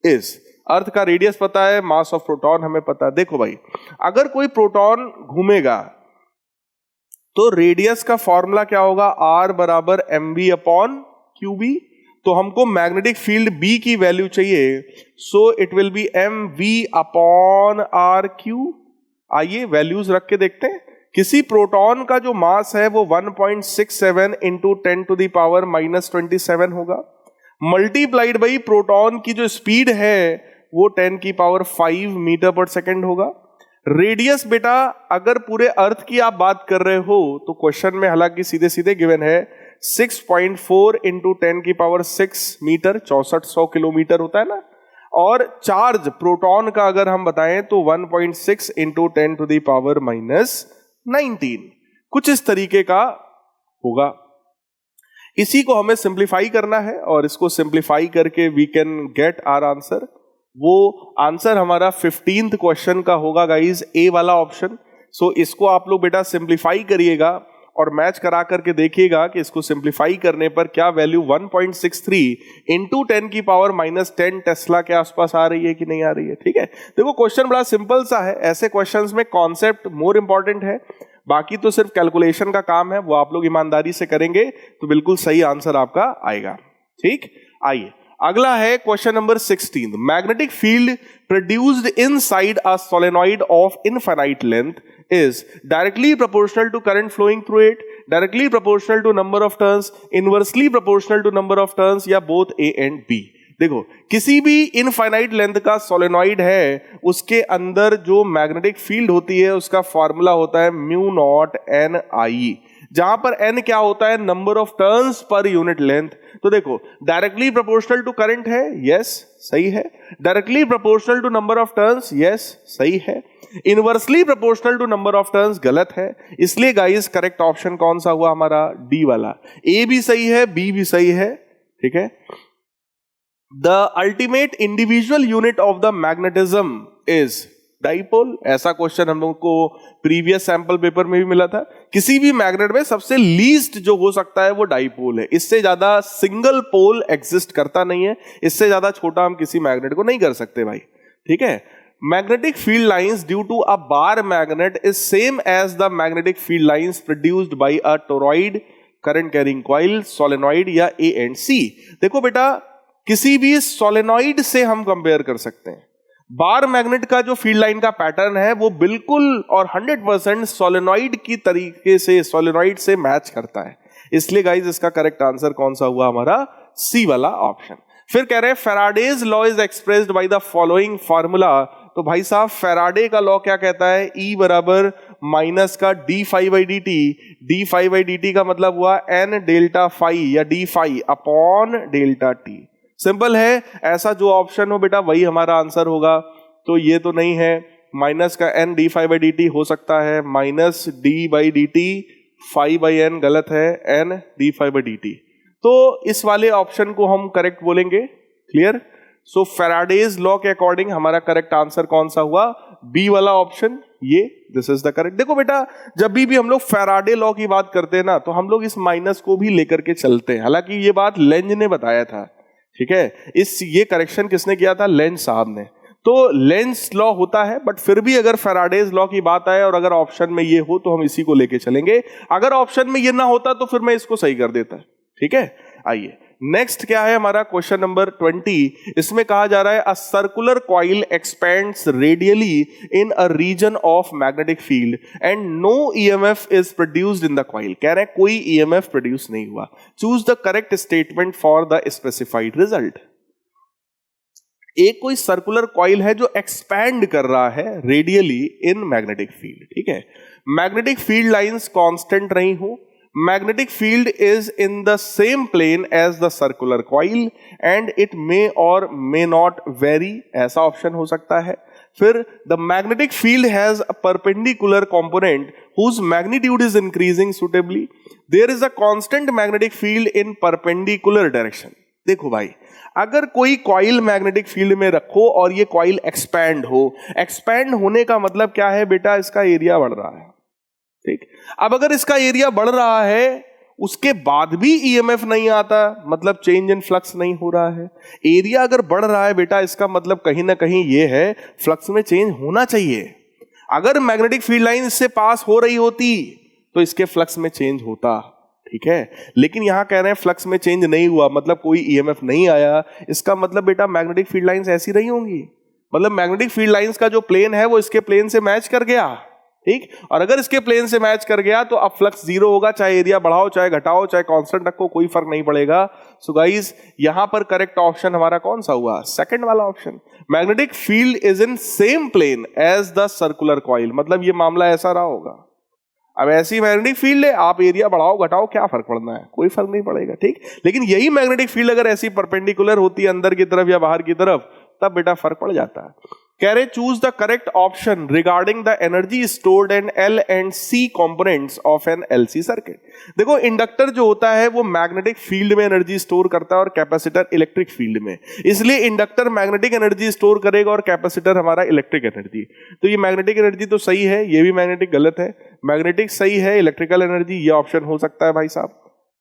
is. Earth का radius पता है, mass of proton हमें पता है। देखो भाई, अगर कोई प्रोटॉन घूमेगा तो रेडियस का फॉर्मूला क्या होगा? R बराबर mv/qb। तो हमको मैग्नेटिक फील्ड B की वैल्यू चाहिए, so it will be mv/r3। आइए वैल्यूज रख के देखते हैं। किसी प्रोटॉन का जो मास है वो 1.67 इंटू 10⁻⁻27 होगा, मल्टीप्लाइड बाई प्रोटॉन की जो स्पीड है वो 10⁵ मीटर पर सेकेंड होगा। रेडियस बेटा अगर पूरे अर्थ की आप बात कर रहे हो तो क्वेश्चन में हालांकि सीधे सीधे गिवन है 6.4 इंटू 10⁶ मीटर, 6400 किलोमीटर होता है ना। और चार्ज प्रोटॉन का अगर हम बताएं तो 1.6 इंटू 10⁻⁻19, कुछ इस तरीके का होगा। इसी को हमें सिंप्लीफाई करना है और इसको सिंप्लीफाई करके we can get our answer. वो आंसर हमारा 15th क्वेश्चन का होगा गाइज, ए वाला ऑप्शन। सो इसको आप लोग बेटा सिंप्लीफाई करिएगा और मैच करा करके देखिएगा कि इसको सिंप्लीफाई करने पर क्या वैल्यू 1.63 इंटू 10⁻⁻10 टेस्ला के आसपास आ रही है कि नहीं आ रही है। ठीक है, देखो क्वेश्चन बड़ा सिंपल सा है। ऐसे क्वेश्चंस में कॉन्सेप्ट मोर इंपॉर्टेंट है, बाकी तो सिर्फ कैलकुलेशन का काम है, वो आप लोग ईमानदारी से करेंगे तो बिल्कुल सही आंसर आपका आएगा। ठीक, आइए अगला है question number 16। Magnetic field produced inside a solenoid of infinite length is directly proportional to current flowing through it, directly proportional to number of turns, inversely proportional to number of turns, या both A and B। देखो, किसी भी infinite length का solenoid है, उसके अंदर जो magnetic field होती है उसका फॉर्मूला होता है μ0NI, जहां पर n क्या होता है? Number of turns per unit length. तो देखो, डायरेक्टली प्रोपोर्शनल टू करंट है, यस सही है। Directly proportional to number of turns, yes सही है। Inversely proportional to number of turns गलत है। इसलिए गाइस करेक्ट ऑप्शन कौन सा हुआ हमारा? डी वाला। ए भी सही है, बी भी सही है। ठीक है। The ultimate individual unit of the magnetism is dipole. ऐसा क्वेश्चन हम लोगों को प्रीवियस सैंपल पेपर में भी मिला था। किसी भी मैग्नेट में सबसे लीस्ट जो हो सकता है वो डाइपोल है। इससे ज्यादा सिंगल पोल एग्जिस्ट करता नहीं है, इससे ज्यादा छोटा हम किसी मैग्नेट को नहीं कर सकते भाई। ठीक है। Magnetic field lines due to a bar magnet is same as the magnetic field lines produced by a toroid current carrying coil, solenoid या ए एंड सी। देखो बेटा, किसी भी सोलेनॉइड से हम कंपेयर कर सकते हैं। बार मैग्नेट का जो फील्ड लाइन का पैटर्न है वो बिल्कुल और 100% सोलेनॉइड की तरीके से, सोलेनॉइड से मैच करता है। इसलिए गाइज इसका करेक्ट आंसर कौन सा हुआ हमारा? सी वाला ऑप्शन। फिर कह रहे हैं Faraday's law is expressed by the following formula. तो भाई साहब, फैराडे का लॉ क्या कहता है? E बराबर माइनस का d∅dt। d∅dt का मतलब हुआ n डेल्टा फाई या d phi upon delta t। Simple है, ऐसा जो ऑप्शन हो बेटा वही हमारा आंसर होगा। तो ये तो नहीं है, माइनस का n d∅dt हो सकता है, माइनस d/dt φ/n गलत है, n d∅dt। तो इस वाले ऑप्शन को हम करेक्ट बोलेंगे। क्लियर? सो फैराडेज लॉ के अकॉर्डिंग हमारा करेक्ट आंसर कौन सा हुआ? बी वाला ऑप्शन। ये दिस इज द करेक्ट। देखो बेटा, जब भी हम लोग फैराडे लॉ की बात करते हैं ना, तो हम लोग इस माइनस को भी लेकर के चलते हैं। हालांकि ये बात लेंज ने बताया था। ठीक है, ये करेक्शन किसने किया था? लेंज साहब ने। तो लेंज लॉ होता है, बट फिर भी अगर फैराडेज लॉ की बात आए और अगर ऑप्शन में ये हो तो हम इसी को लेके चलेंगे। अगर ऑप्शन में ये ना होता तो फिर मैं इसको सही कर देता। ठीक है, आइए नेक्स्ट क्या है हमारा क्वेश्चन नंबर 20, इसमें कहा जा रहा है a circular coil expands radially in a region of magnetic field and no EMF is produced in the coil. कह रहे हैं कोई ईएमएफ प्रोड्यूस नहीं हुआ। Choose the correct statement for the specified result. एक कोई सर्कुलर कॉइल है जो एक्सपैंड कर रहा है रेडियली इन मैग्नेटिक फील्ड, ठीक है। मैग्नेटिक फील्ड लाइंस कांस्टेंट रही हो, magnetic field is in the same plane as the circular coil and it may और मे नॉट वेरी, ऐसा ऑप्शन हो सकता है। फिर the magnetic field has a perpendicular component whose magnitude is increasing suitably, there is a constant magnetic field in perpendicular direction। देखो भाई, अगर कोई कॉइल मैग्नेटिक फील्ड में रखो और ये कॉइल एक्सपैंड हो, एक्सपैंड होने का मतलब क्या है बेटा, इसका एरिया बढ़ रहा है, ठीक। अब अगर इसका एरिया बढ़ रहा है उसके बाद भी ईएमएफ नहीं आता, मतलब चेंज इन फ्लक्स नहीं हो रहा है। एरिया अगर बढ़ रहा है बेटा, इसका मतलब कहीं ना कहीं ये है फ्लक्स में चेंज होना चाहिए। अगर मैग्नेटिक फील्ड लाइन इससे पास हो रही होती तो इसके फ्लक्स में चेंज होता, ठीक है। लेकिन यहां कह रहे हैं फ्लक्स में चेंज नहीं हुआ, मतलब कोई ईएमएफ नहीं आया। इसका मतलब बेटा मैग्नेटिक फील्ड लाइंस ऐसी रही होंगी, मतलब मैग्नेटिक फील्ड लाइंस का जो प्लेन है वो इसके प्लेन से मैच कर गया, ठीक। और अगर इसके प्लेन से मैच कर गया तो अब फ्लक्स जीरो होगा, चाहे एरिया बढ़ाओ चाहे घटाओ चाहे कांस्टेंट रखो, कोई फर्क नहीं पड़ेगा। सो गाइस, यहां पर करेक्ट ऑप्शन हमारा कौन सा हुआ, सेकंड वाला option. Magnetic field is in same plane as the circular coil, मतलब ये मामला ऐसा रहा होगा। अब ऐसी मैग्नेटिक फील्ड है, आप एरिया बढ़ाओ घटाओ क्या फर्क पड़ना है, कोई फर्क नहीं पड़ेगा, ठीक। लेकिन यही मैग्नेटिक फील्ड अगर ऐसी परपेंडिकुलर होती है अंदर की तरफ या बाहर की तरफ, तब बेटा फर्क पड़ जाता है। कह रहे choose the correct option regarding the energy stored in L and C components of an LC circuit. देखो, इंडक्टर जो होता है वो मैग्नेटिक फील्ड में एनर्जी स्टोर करता है और कैपेसिटर इलेक्ट्रिक फील्ड में, इसलिए इंडक्टर मैग्नेटिक एनर्जी स्टोर करेगा और कैपेसिटर हमारा इलेक्ट्रिक एनर्जी। तो ये मैग्नेटिक एनर्जी तो सही है, ये भी मैग्नेटिक गलत है। मैग्नेटिक सही है, इलेक्ट्रिकल एनर्जी ये ऑप्शन हो सकता है भाई साहब,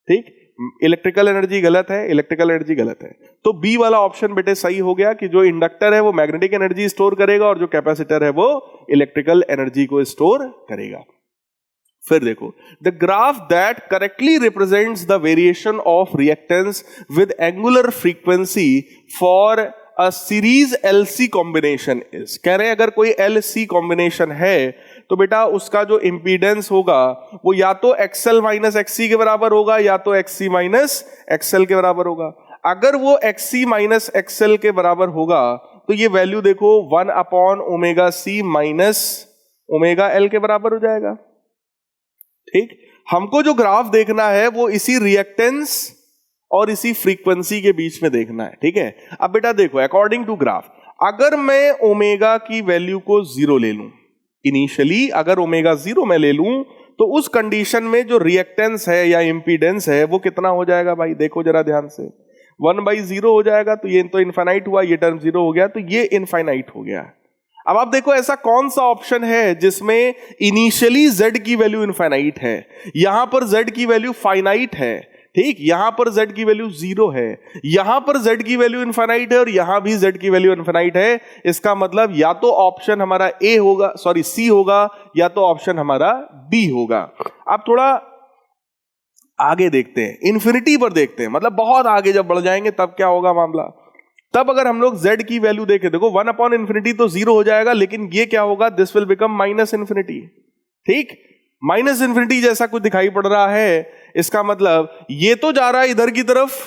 ठीक। इलेक्ट्रिकल एनर्जी गलत है, इलेक्ट्रिकल एनर्जी गलत है। तो बी वाला ऑप्शन बेटे सही हो गया कि जो इंडक्टर है वो मैग्नेटिक एनर्जी स्टोर करेगा और जो कैपेसिटर है वो इलेक्ट्रिकल एनर्जी को स्टोर करेगा। फिर देखो, the graph that correctly represents the variation of reactance with angular frequency for a series LC combination is. कह रहे हैं अगर कोई एलसी कॉम्बिनेशन है तो बेटा उसका जो इंपीडेंस होगा वो या तो एक्सएल माइनस एक्ससी के बराबर होगा या तो एक्ससी माइनस एक्सएल के बराबर होगा। अगर वो एक्ससी माइनस एक्सएल के बराबर होगा तो ये वैल्यू देखो 1/ओमेगा सी माइनस ओमेगा एल के बराबर हो जाएगा, ठीक। हमको जो ग्राफ देखना है वो इसी रिएक्टेंस और इसी फ्रीक्वेंसी के बीच में देखना है, ठीक है। अब बेटा देखो, अकॉर्डिंग टू ग्राफ, अगर मैं ओमेगा की वैल्यू को 0 ले लूं इनिशियली, अगर ओमेगा 0 मैं ले लूं तो उस कंडीशन में जो रिएक्टेंस है या इंपीडेंस है वो कितना हो जाएगा भाई, देखो जरा ध्यान से, 1/0 हो जाएगा। तो ये तो इनफाइनाइट हुआ, ये टर्म 0 हो गया तो ये इनफाइनाइट हो गया। अब आप देखो ऐसा कौन सा ऑप्शन है जिसमें इनिशियली z की वैल्यू इनफाइनाइट है, यहां पर z की वैल्यू फाइनाइट है, ठीक। यहां पर z की वैल्यू 0 है, यहां पर z की वैल्यू इनफाइनाइट है और यहां भी z की वैल्यू इनफाइनाइट है। इसका मतलब या तो ऑप्शन हमारा A होगा, सॉरी C होगा, या तो ऑप्शन हमारा B होगा। अब थोड़ा आगे देखते हैं, इंफिनिटी पर देखते हैं, मतलब बहुत आगे जब बढ़ जाएंगे तब क्या होगा मामला। तब अगर हम लोग z की वैल्यू देखें, देखो 1/infinity तो 0 हो जाएगा, लेकिन ये क्या होगा, दिस विल बिकम -infinity, ठीक। -infinity जैसा कुछ दिखाई पड़ रहा है, इसका मतलब ये तो जा रहा है इधर की तरफ,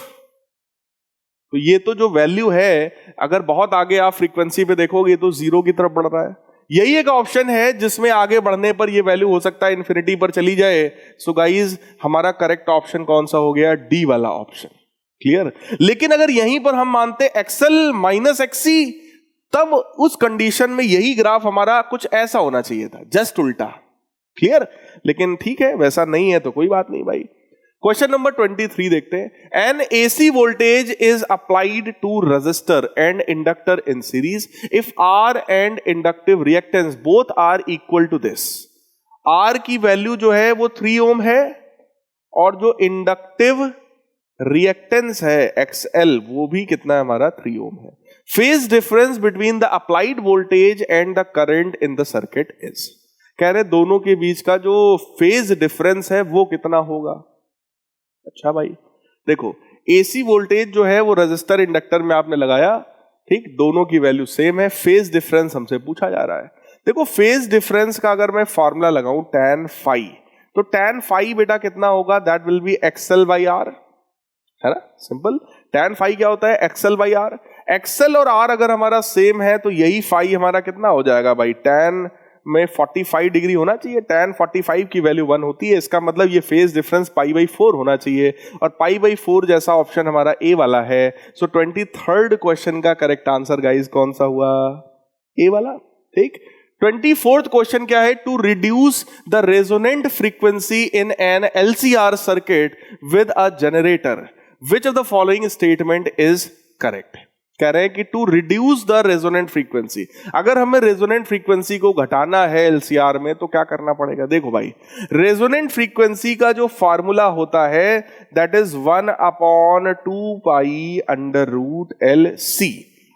तो ये तो जो वैल्यू है अगर बहुत आगे आप फ्रीक्वेंसी पे देखोगे तो 0 की तरफ बढ़ रहा है। यही एक ऑप्शन है जिसमें आगे बढ़ने पर ये वैल्यू हो सकता है इन्फिनिटी पर चली जाए। सो गाइज, हमारा करेक्ट ऑप्शन कौन सा हो गया, डी वाला ऑप्शन, क्लियर। लेकिन अगर यहीं पर हम मानते एक्सएल माइनस एक्ससी, तब उस कंडीशन में यही ग्राफ हमारा कुछ ऐसा होना चाहिए था, जस्ट उल्टा, क्लियर। लेकिन ठीक है, वैसा नहीं है तो कोई बात नहीं भाई। क्वेश्चन नंबर 23 देखते हैं। An AC voltage is applied to resistor and inductor in series if R and inductive reactance both are equal to this. R की वैल्यू जो है वो 3 ओम है और जो इंडक्टिव रिएक्टेंस है एक्सएल वो भी कितना है हमारा, 3 ओम है। Phase difference between the applied voltage and the current in the circuit is. कह रहे दोनों के बीच का जो फेज डिफरेंस है वो कितना होगा। अच्छा भाई देखो, एसी वोल्टेज जो है वो रेजिस्टर इंडक्टर में आपने लगाया, ठीक, दोनों की वैल्यू सेम है, फेज डिफरेंस हमसे पूछा जा रहा है। देखो फेज डिफरेंस का अगर मैं फॉर्मूला लगाऊं tan phi, तो tan phi बेटा कितना होगा, that will B XL by R, है ना, सिंपल। tan phi क्या होता है, XL by R। XL और R अगर हमारा सेम है तो यही phi हमारा कितना हो जाएगा भाई, tan में 45 डिग्री होना चाहिए, tan 45 की वैल्यू 1 होती है, इसका मतलब ये फेज डिफरेंस π/4 होना चाहिए, और π/4 जैसा ऑप्शन हमारा ए वाला है। सो 23rd क्वेश्चन का करेक्ट आंसर गाइस कौन सा हुआ, ए वाला, ठीक। 24th क्वेश्चन क्या है, to reduce the resonant frequency in an LCR circuit with a generator, which of the following statement is correct. कह रहे हैं कि to reduce the resonant frequency, अगर हमें रेजोनेंट फ्रीक्वेंसी को घटाना है एलसीआर में तो क्या करना पड़ेगा। देखो भाई, रेजोनेंट फ्रीक्वेंसी का जो फार्मूला होता है दैट इज 1/2π√LC।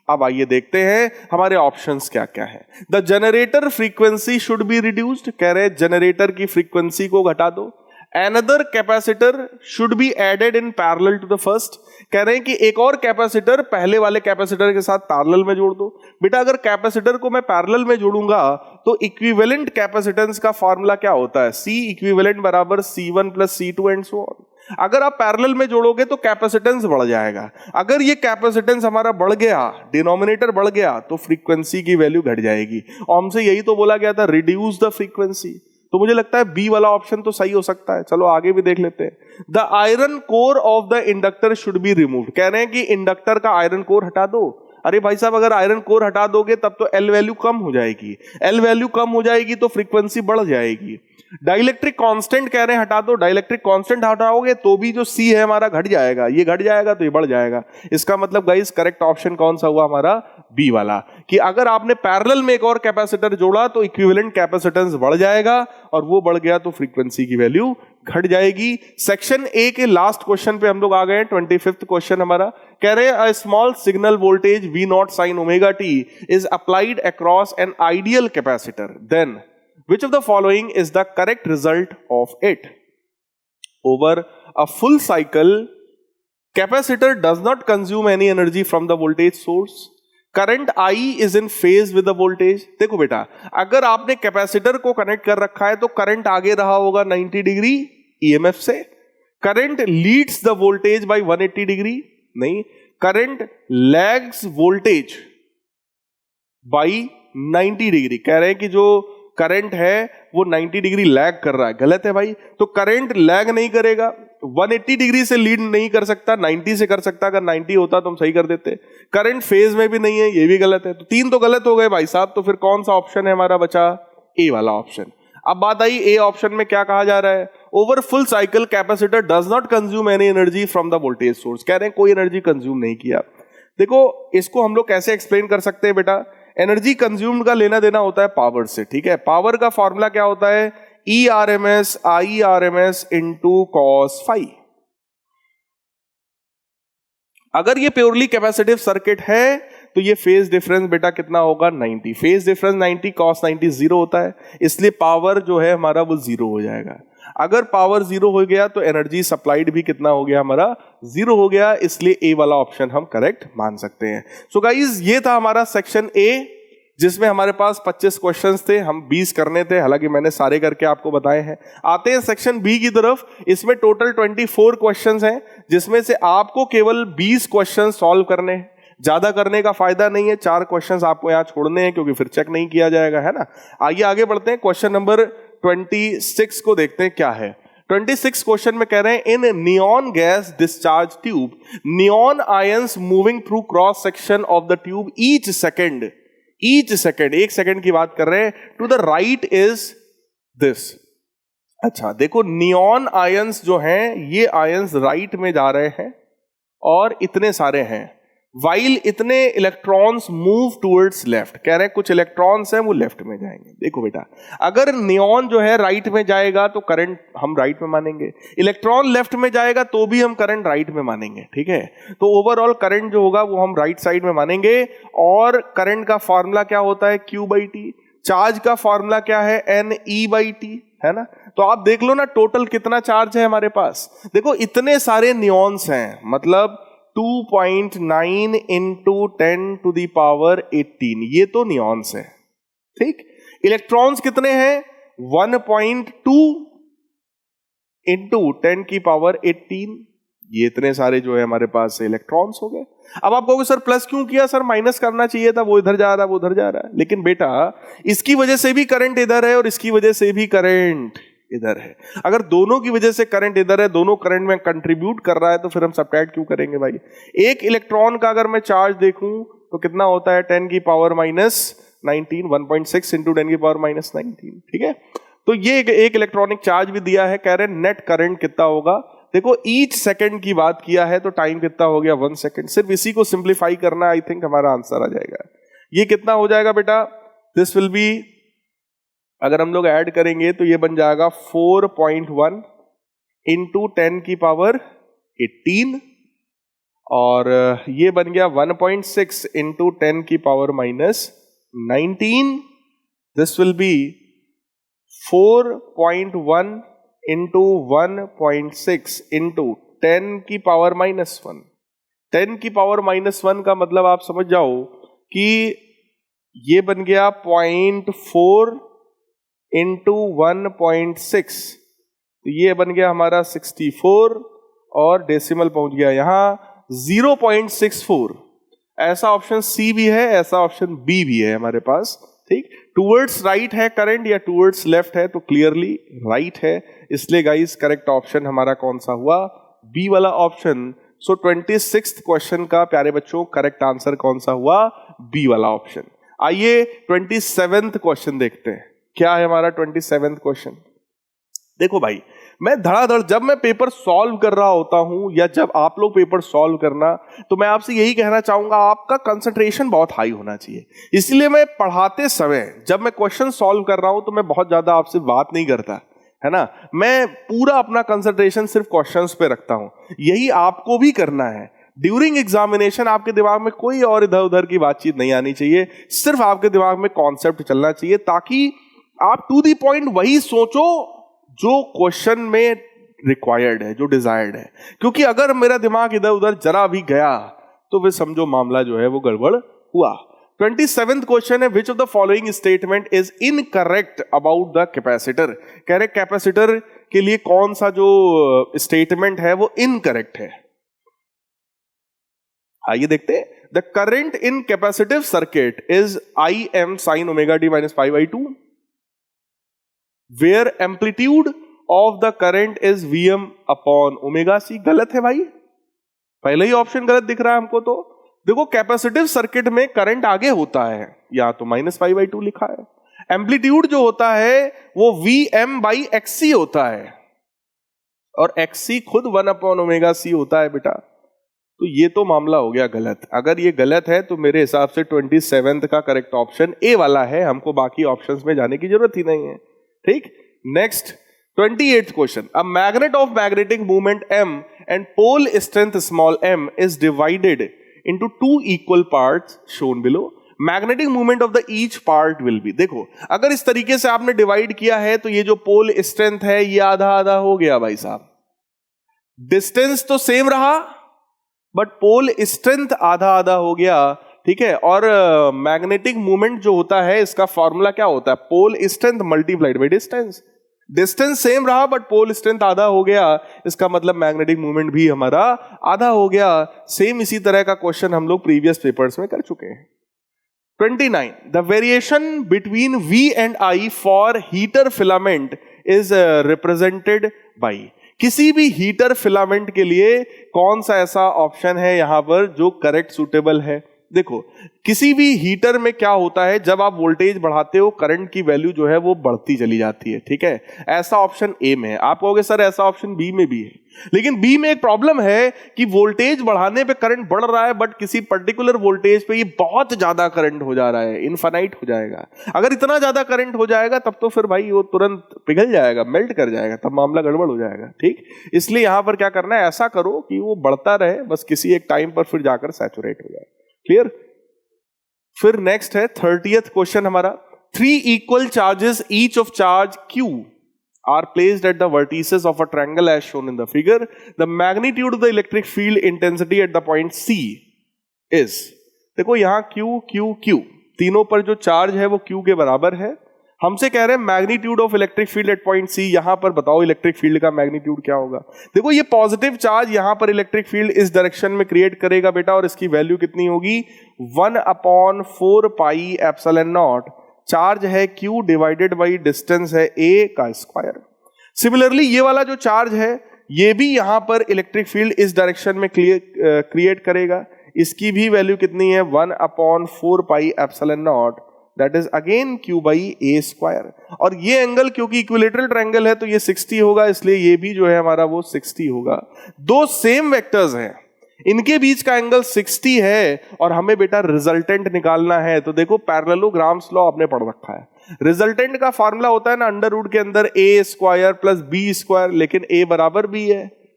अब आइए देखते हैं हमारे ऑप्शंस क्या क्या है। The generator frequency should be reduced, कह रहे हैं जनरेटर की फ्रीक्वेंसी को घटा दो। Another capacitor should be added in parallel to the first, कह रहे हैं कि एक और कैपेसिटर पहले वाले कैपेसिटर के साथ पैरेलल में जोड़ दो। बेटा अगर कैपेसिटर को मैं पैरेलल में जोड़ूंगा तो इक्विवेलेंट कैपेसिटेंस का फॉर्मूला क्या होता है, C इक्विवेलेंट बराबर C1 plus C2 and so on. अगर आप पैरेलल में जोड़ोगे तो कैपेसिटेंस बढ़ जाएगा, अगर ये कैपेसिटेंस हमारा बढ़ गया, डिनोमिनेटर बढ़ गया, तो फ्रीक्वेंसी की वैल्यू घट जाएगी। और हमसे यही तो बोला गया था, रिड्यूस द फ्रीक्वेंसी। तो मुझे लगता है बी वाला ऑप्शन तो सही हो सकता है। चलो आगे भी देख लेते हैं। The iron core of the inductor should be removed, कह रहे हैं कि इंडक्टर का आयरन कोर हटा दो। अरे भाई साहब, अगर आयरन कोर हटा दोगे तब तो एल वैल्यू कम हो जाएगी, एल वैल्यू कम हो जाएगी तो फ्रीक्वेंसी बढ़ जाएगी। डाइलेक्ट्रिक कांस्टेंट कह रहे हैं हटा दो, डाइलेक्ट्रिक कांस्टेंट हटाओगे तो भी जो सी है हमारा घट जाएगा, ये घट जाएगा तो ये बढ़ जाएगा। इसका मतलब गाइस करेक्ट ऑप्शन कौन सा हुआ हमारा, बी वाला, कि अगर आपने पैरेलल में एक और कैपेसिटर जोड़ा तो इक्विवेलेंट कैपेसिटेंस बढ़ जाएगा, और वो बढ़ गया तो फ्रीक्वेंसी की वैल्यू घट जाएगी। सेक्शन ए के लास्ट क्वेश्चन पे हम लोग आ गए। 25th क्वेश्चन हमारा कह रहे हैं a small signal voltage V0 sin omega t is applied across an ideal capacitor, then which of the following is the correct result of it? Over a full cycle, capacitor does not consume any energy from the voltage source. Current I is in phase with the voltage. देखो बेटा, अगर आपने capacitor को connect कर रखा है तो current आगे रहा होगा 90 डिग्री EMF से। Current leads the voltage by 180 degree, नहीं, current lags voltage by 90 degree. कह रहे हैं कि जो करंट है वो 90 डिग्री लैग कर रहा है, गलत है भाई। तो करंट लैग नहीं करेगा, 180 डिग्री से लीड नहीं कर सकता, 90 से कर सकता। अगर 90 होता तो हम सही कर देते। करंट फेज में भी नहीं है, ये भी गलत है। तो तीन तो गलत हो गए भाई साहब। तो फिर कौन सा ऑप्शन है हमारा बचा, ए वाला ऑप्शन। अब बात आई ए ऑप्शन में क्या कहा जा रहा है, over full cycle capacitor does not consume any energy from the voltage source. कह रहे हैं कोई एनर्जी कंज्यूम नहीं किया। देखो इसको हम लोग कैसे एक्सप्लेन कर सकते हैं बेटा, एनर्जी कंज्यूम्ड का लेना देना होता है पावर से, ठीक है। पावर का फॉर्मूला क्या होता है, ERMS IRMS into cos phi। अगर ये प्योरली कैपेसिटिव सर्किट है तो ये फेज डिफरेंस बेटा कितना होगा, 90। फेज डिफरेंस 90, cos 90 जीरो होता है, इसलिए पावर जो है हमारा वो जीरो हो जाएगा। अगर पावर जीरो हो गया तो एनर्जी सप्लाइड भी कितना हो गया हमारा, जीरो हो गया। इसलिए ए वाला ऑप्शन हम करेक्ट मान सकते हैं। सो गाइज ये था हमारा सेक्शन ए, जिसमें हमारे पास 25 क्वेश्चंस थे, हम 20 करने थे, हालांकि मैंने सारे करके आपको बताए हैं। आते हैं सेक्शन बी की तरफ। इसमें टोटल 24 क्वेश्चंस हैं, जिसमें से आपको केवल 20 क्वेश्चन सॉल्व करने हैं। ज्यादा करने का फायदा नहीं है, 4 क्वेश्चंस आपको यहाँ छोड़ने हैं क्योंकि फिर चेक नहीं किया जाएगा, है ना। आइए आगे बढ़ते हैं। क्वेश्चन नंबर 26 को देखते हैं क्या है। 26 क्वेश्चन में कह रहे हैं in neon gas discharge tube neon ions moving through cross section of the tube each second, एक सेकेंड की बात कर रहे हैं, to the right is this. अच्छा देखो, नियॉन आयंस जो हैं ये आयंस राइट में जा रहे हैं और इतने सारे हैं, वाइल इतने इलेक्ट्रॉन्स मूव टूवर्ड्स लेफ्ट। कह रहे हैं कुछ इलेक्ट्रॉन्स हैं वो लेफ्ट में जाएंगे। देखो बेटा, अगर नियॉन जो है राइट में जाएगा तो करंट हम राइट में मानेंगे, इलेक्ट्रॉन लेफ्ट में जाएगा तो भी हम करंट राइट में मानेंगे, ठीक है। तो ओवरऑल करंट जो होगा वो हम राइट साइड में मानेंगे। और करंट का फॉर्मूला क्या होता है, Q/T। चार्ज का फॉर्मूला क्या है, NE/T। है ना। तो आप देख लो ना टोटल कितना चार्ज है हमारे पास। देखो इतने सारे नियॉन्स हैं, मतलब 2.9 इंटू 10⁻18, ये तो नियॉन्स है, ठीक। इलेक्ट्रॉन्स कितने हैं? 1.2 इंटू 10⁻18, ये इतने सारे जो है हमारे पास इलेक्ट्रॉन्स हो गए। अब आप कहोगे सर प्लस क्यों किया? सर माइनस करना चाहिए था, वो इधर जा रहा है, वो उधर जा रहा है। लेकिन बेटा इसकी वजह से भी करंट इधर है और इसकी वजह से भी करंट इधर है। अगर दोनों की वजह से करंट इधर है, दोनों करंट में कंट्रीब्यूट कर रहा है, तो फिर हम सब्ट्रैक्ट क्यों करेंगे भाई? एक इलेक्ट्रॉन का अगर मैं चार्ज देखूं तो कितना होता है? 10⁻⁻19, 1.6 इंटू 10⁻⁻19, ठीक है। तो ये एक इलेक्ट्रॉनिक चार्ज भी दिया है, कह रहे हैं नेट करंट कितना होगा। देखो ईच सेकंड की बात किया है तो टाइम कितना हो गया? 1 सेकंड। सिर्फ इसी को सिंप्लीफाई करना, आई थिंक हमारा आंसर आ जाएगा। ये कितना हो जाएगा बेटा? दिस विल बी, अगर हम लोग ऐड करेंगे तो ये बन जाएगा 4.1 इंटू 10⁻18 और ये बन गया 1.6 into 10⁻⁻19। This will B 4.1 into 1.6 into 10⁻⁻1। 10⁻⁻1 का मतलब आप समझ जाओ कि ये बन गया 0.4 इंटू 1.6, तो ये बन गया हमारा 64 और डेसिमल पहुंच गया यहां 0.64। ऐसा ऑप्शन सी भी है, ऐसा ऑप्शन बी भी है हमारे पास, ठीक। टूवर्ड्स राइट है करंट या टूवर्ड्स लेफ्ट है? तो क्लियरली राइट है, इसलिए गाइस करेक्ट ऑप्शन हमारा कौन सा हुआ? बी वाला ऑप्शन। सो 26th क्वेश्चन का प्यारे बच्चों करेक्ट आंसर कौन सा हुआ? बी वाला ऑप्शन। आइए 27th क्वेश्चन देखते हैं, क्या है हमारा 27th क्वेश्चन। देखो भाई, मैं धड़ाधड़ जब मैं पेपर सॉल्व कर रहा होता हूं या जब आप लोग पेपर सॉल्व करना, तो मैं आपसे यही कहना चाहूंगा आपका कंसंट्रेशन बहुत हाई होना चाहिए। इसलिए मैं पढ़ाते समय जब मैं क्वेश्चन सॉल्व कर रहा हूं तो मैं बहुत ज्यादा आपसे बात नहीं करता, है ना। मैं पूरा अपना कंसंट्रेशन सिर्फ क्वेश्चंस पे रखता हूं। यही आपको भी करना है। ड्यूरिंग एग्जामिनेशन आपके दिमाग में कोई और इधर उधर की बातचीत नहीं आनी चाहिए, सिर्फ आपके दिमाग में कॉन्सेप्ट चलना चाहिए, ताकि आप टू दी पॉइंट वही सोचो जो क्वेश्चन में रिक्वायर्ड है, जो डिजायर्ड है। क्योंकि अगर मेरा दिमाग इधर उधर जरा भी गया तो फिर समझो मामला जो है वो गड़बड़ हुआ। 27th क्वेश्चन है, which of the following statement is incorrect about the capacitor. कह रहे कैपेसिटर के लिए कौन सा जो स्टेटमेंट है वो इनकरेक्ट है। आइए देखते हैं। The current in capacitive circuit is Im sin omega T minus π/2 where amplitude of the current is Vm upon omega C. गलत है भाई, पहले ही ऑप्शन गलत दिख रहा है हमको। तो देखो कैपेसिटिव सर्किट में करंट आगे होता है, या तो माइनस π/2 लिखा है। एम्पलीट्यूड जो होता है वो Vm/Xc होता है, और Xc खुद 1 अपॉन ओमेगा सी होता है बेटा। तो ये तो मामला हो गया गलत। अगर ये गलत है तो मेरे हिसाब से 27th का करेक्ट ऑप्शन ए वाला है, हमको बाकी ऑप्शंस में जाने की जरूरत ही नहीं है, ठीक। Next 28th question, a magnet of magnetic movement m and pole strength small m is divided into 2 equal parts shown below. Magnetic movement of the each part will be. देखो अगर इस तरीके से आपने डिवाइड किया है तो ये जो पोल स्ट्रेंथ है ये आधा आधा हो गया भाई साहब। डिस्टेंस तो सेम रहा बट पोल स्ट्रेंथ आधा आधा हो गया, ठीक है। और मैग्नेटिक मूवमेंट जो होता है इसका फॉर्मूला क्या होता है? Pole strength multiplied by distance. Distance same रहा बट पोल स्ट्रेंथ आधा हो गया, इसका मतलब मैग्नेटिक मूवमेंट भी हमारा आधा हो गया। सेम इसी तरह का क्वेश्चन हम लोग प्रीवियस पेपर्स में कर चुके हैं। 29, the variation between V and I for heater filament is represented by. किसी भी हीटर फिलामेंट के लिए कौन सा ऐसा ऑप्शन है यहां पर जो करेक्ट सूटेबल है? देखो किसी भी हीटर में क्या होता है, जब आप वोल्टेज बढ़ाते हो करंट की वैल्यू जो है वो बढ़ती चली जाती है, ठीक है। ऐसा ऑप्शन ए में है। आप कहोगे सर ऐसा ऑप्शन बी में भी है, लेकिन बी में एक प्रॉब्लम है कि वोल्टेज बढ़ाने पे करंट बढ़ रहा है बट किसी पर्टिकुलर वोल्टेज पे ये बहुत ज्यादा करंट हो जा रहा है, इनफाइनाइट हो जाएगा। अगर इतना ज्यादा करंट हो जाएगा तब तो फिर भाई वो तुरंत पिघल जाएगा, मेल्ट कर जाएगा, तब मामला गड़बड़ हो जाएगा, ठीक। इसलिए यहां पर क्या करना है, ऐसा करो कि वो बढ़ता रहे, बस किसी एक टाइम पर फिर जाकर सैचुरेट हो जाए। क्लियर। फिर नेक्स्ट है 30th क्वेश्चन हमारा, 3 equal charges each of charge Q are placed at the vertices of a triangle as shown in the figure, the magnitude of the electric field intensity at the point C is, देखो यहां Q Q Q तीनों पर जो charge है वो Q के बराबर है। हमसे कह रहे हैं magnitude of electric field eight point C, यहां पर बताओ इलेक्ट्रिक फील्ड का मैग्नीट्यूड क्या होगा। देखो ये पॉजिटिव चार्ज यहां पर इलेक्ट्रिक फील्ड इस डायरेक्शन में क्रिएट करेगा बेटा, और इसकी वैल्यू कितनी होगी 1/4 पाई एप्सिलॉन नॉट, चार्ज है Q डिवाइडेड बाई डिस्टेंस है A का स्क्वायर। सिमिलरली ये वाला जो चार्ज है ये भी यहां पर इलेक्ट्रिक फील्ड इस डायरेक्शन में क्रिएट करेगा, इसकी भी वैल्यू कितनी है 1/4 pi epsilon not, that is again Q by A square. और ये एंगल क्योंकि इक्विलेटरल ट्रायंगल है तो ये 60 होगा, इसलिए ये भी जो है हमारा वो 60 होगा। दो सेम वेक्टर्स हैं, इनके बीच का एंगल 60 है और हमें बेटा रिजल्टेंट निकालना है। तो देखो पैरेललोग्राम्स लॉ आपने पढ़ रखा है, रिजल्टेंट का फार्मूला होता है ना अंडर रूट के अंदर A square plus B square, लेकिन A बराबर B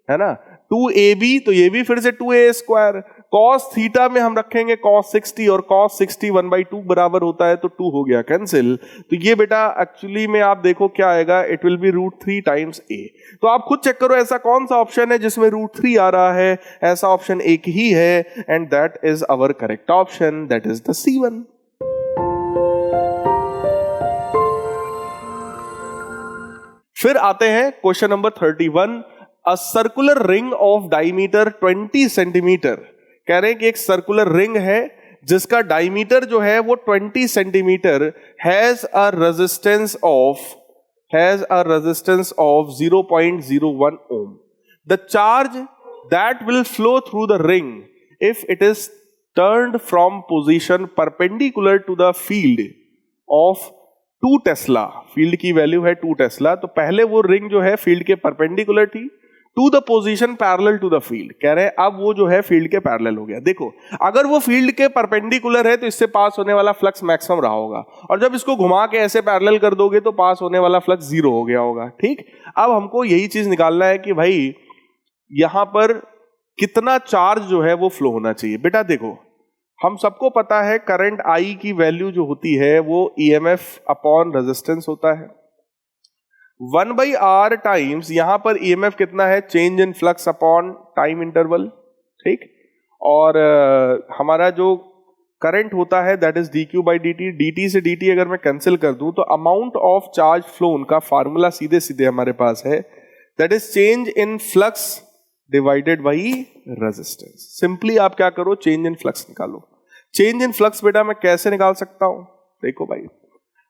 है ना, 2AB, तो ये भी फिर से 2A स्क्वायर। कॉस थीटा में हम रखेंगे कॉस 60 और कॉस 60 1/2 बराबर होता है, तो 2 हो गया कैंसिल। तो ये बेटा एक्चुअली में आप देखो क्या आएगा, it will be √3 times A। तो आप खुद चेक करो ऐसा कौन सा ऑप्शन है जिसमें √3 आ रहा है, ऐसा ऑप्शन एक ही है, and that is our correct option, that is the C1। फिर आते हैं question number 31, a circular ring of diameter 20 centimetre. कह रहे हैं कि एक सर्कुलर रिंग है जिसका डायमीटर जो है वो 20 centimetre has a resistance of 0.01 ohm. The charge that will flow through the ring if it is turned from position perpendicular to the field of 2 tesla, field की वैल्यू है 2 Tesla. तो पहले वो रिंग जो है फील्ड के perpendicular थी, to the position parallel to the field, कह रहे हैं अब वो जो है फील्ड के पैरेलल हो गया। देखो अगर वो फील्ड के परपेंडिकुलर है तो इससे पास होने वाला फ्लक्स मैक्सिमम रहा होगा, और जब इसको घुमा के ऐसे पैरेलल कर दोगे तो पास होने वाला फ्लक्स 0 हो गया होगा। ठीक, अब हमको यही चीज निकालना है कि भाई यहां पर कितना चार्ज जो है वो फ्लो होना चाहिए। बेटा देखो हम सबको पता है करंट I की वैल्यू जो होती है वो EMF अपॉन रेजिस्टेंस होता है, 1/R टाइम्स यहां पर EMF कितना है, change in flux upon time interval. ठीक, और हमारा जो करंट होता है दैट इज dq/dt, dt से dt अगर मैं कैंसिल कर दूं तो अमाउंट ऑफ चार्ज फ्लो उनका फार्मूला सीधे सीधे हमारे पास है, that is change in flux divided by resistance. Simply आप क्या करो, चेंज इन फ्लक्स निकालो। चेंज इन फ्लक्स बेटा मैं कैसे निकाल सकता हूं, देखो भाई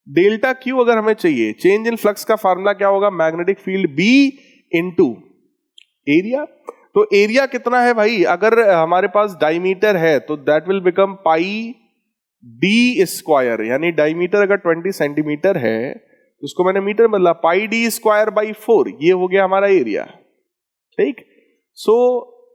डेल्टा Q अगर हमें चाहिए, चेंज इन फ्लक्स का फार्मूला क्या होगा, magnetic field B into area. तो एरिया कितना है भाई, अगर हमारे पास डायमीटर है तो that will become pi D square, यानी डायमीटर अगर 20 सेंटीमीटर है तो उसको मैंने मीटर बदला, पाई D स्क्वायर बाई 4, ये हो गया हमारा एरिया। ठीक, सो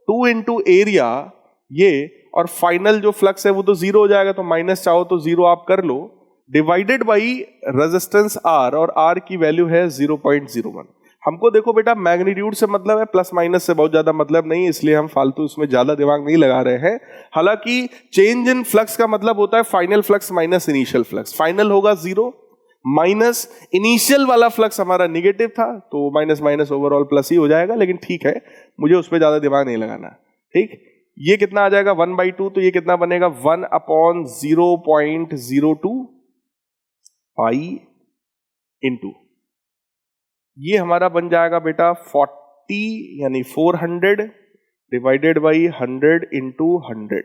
2 इंटू एरिया ये, और फाइनल जो फ्लक्स है वो तो 0 हो जाएगा, तो माइनस चाहो तो 0 आप कर लो, डिवाइडेड बाई रेजिस्टेंस R, और R की वैल्यू है 0.01। हमको देखो बेटा मैग्नीट्यूड से मतलब है, प्लस माइनस से बहुत ज्यादा मतलब नहीं, इसलिए हम फालतू इसमें ज्यादा दिमाग नहीं लगा रहे हैं। हालांकि चेंज इन फ्लक्स का मतलब होता है final flux minus initial flux, final होगा 0 माइनस इनिशियल वाला फ्लक्स हमारा निगेटिव था, तो माइनस माइनस ओवरऑल प्लस ही हो जाएगा, लेकिन ठीक है मुझे उस पर ज्यादा दिमाग नहीं लगाना। ठीक, ये कितना आ जाएगा 1/2, तो ये कितना बनेगा 1/0.02 पाई इंटू, ये हमारा बन जाएगा बेटा 40 यानी 400 डिवाइडेड बाई 100 इंटू 100।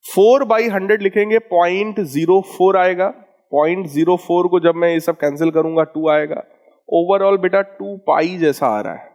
4/100 लिखेंगे 0.04 आएगा, 0.04 को जब मैं ये सब कैंसिल करूंगा 2 आएगा, ओवरऑल बेटा 2 पाई जैसा आ रहा है।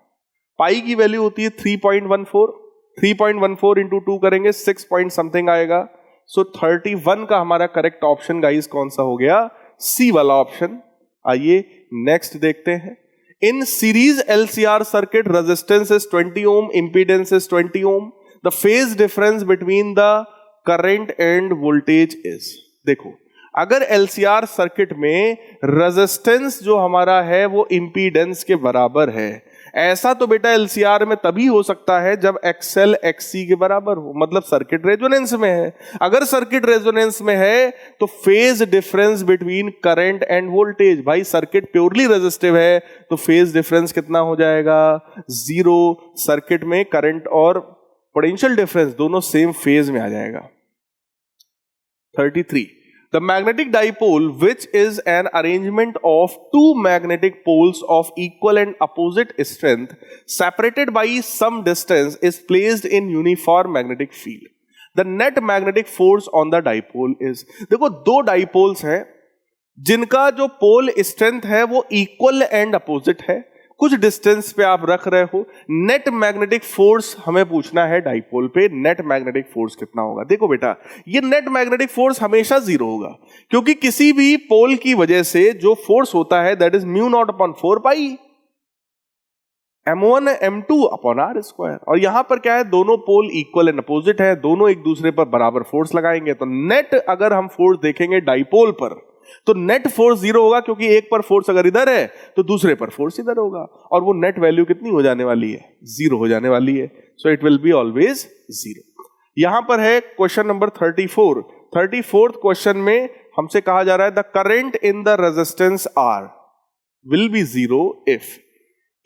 पाई की वैल्यू होती है 3.14, 3.14 इंटू 2 करेंगे 6 पॉइंट समथिंग आएगा। सो 31 का हमारा करेक्ट ऑप्शन गाइस कौन सा हो गया, सी वाला ऑप्शन। आइए नेक्स्ट देखते हैं। In series LCR circuit resistance is 20 ohm, impedance is 20 ohm, the phase difference between the current and voltage is. देखो अगर LCR सर्किट में रेजिस्टेंस जो हमारा है वो इंपीडेंस के बराबर है, ऐसा तो बेटा एलसीआर में तभी हो सकता है जब एक्सएल एक्ससी के बराबर हो, मतलब सर्किट रेजोनेंस में है। अगर सर्किट रेजोनेंस में है तो phase difference between current and voltage, भाई सर्किट प्योरली रेजिस्टिव है तो फेज डिफरेंस कितना हो जाएगा, 0। सर्किट में करंट और पोटेंशियल डिफरेंस दोनों सेम फेज में आ जाएगा। 33. The magnetic dipole, which is an arrangement of two magnetic poles of equal and opposite strength separated by some distance, is placed in uniform magnetic field. The net magnetic force on the dipole is, देखो दो dipoles हैं जिनका जो pole strength है वो equal and opposite है, कुछ distance पे आप रख रहे हो। नेट मैग्नेटिक फोर्स हमें पूछना है डाइपोल पे, नेट मैग्नेटिक फोर्स कितना होगा। देखो बेटा ये नेट मैग्नेटिक फोर्स हमेशा 0 होगा, क्योंकि किसी भी पोल की वजह से जो फोर्स होता है that is mu naught upon 4 pi m1 m2 upon r square. और यहां पर क्या है, दोनों पोल इक्वल एंड अपोजिट है, दोनों एक दूसरे पर बराबर फोर्स लगाएंगे, तो नेट अगर हम फोर्स देखेंगे डाइपोल पर तो नेट फोर्स 0 होगा, क्योंकि एक पर फोर्स अगर इधर है तो दूसरे पर फोर्स इधर होगा, और वो नेट वैल्यू कितनी हो जाने वाली है, 0 हो जाने वाली है। So it will be always 0। यहां पर है क्वेश्चन नंबर 34। 34th क्वेश्चन में हमसे कहा जा रहा है the current in the resistance R will be 0 if,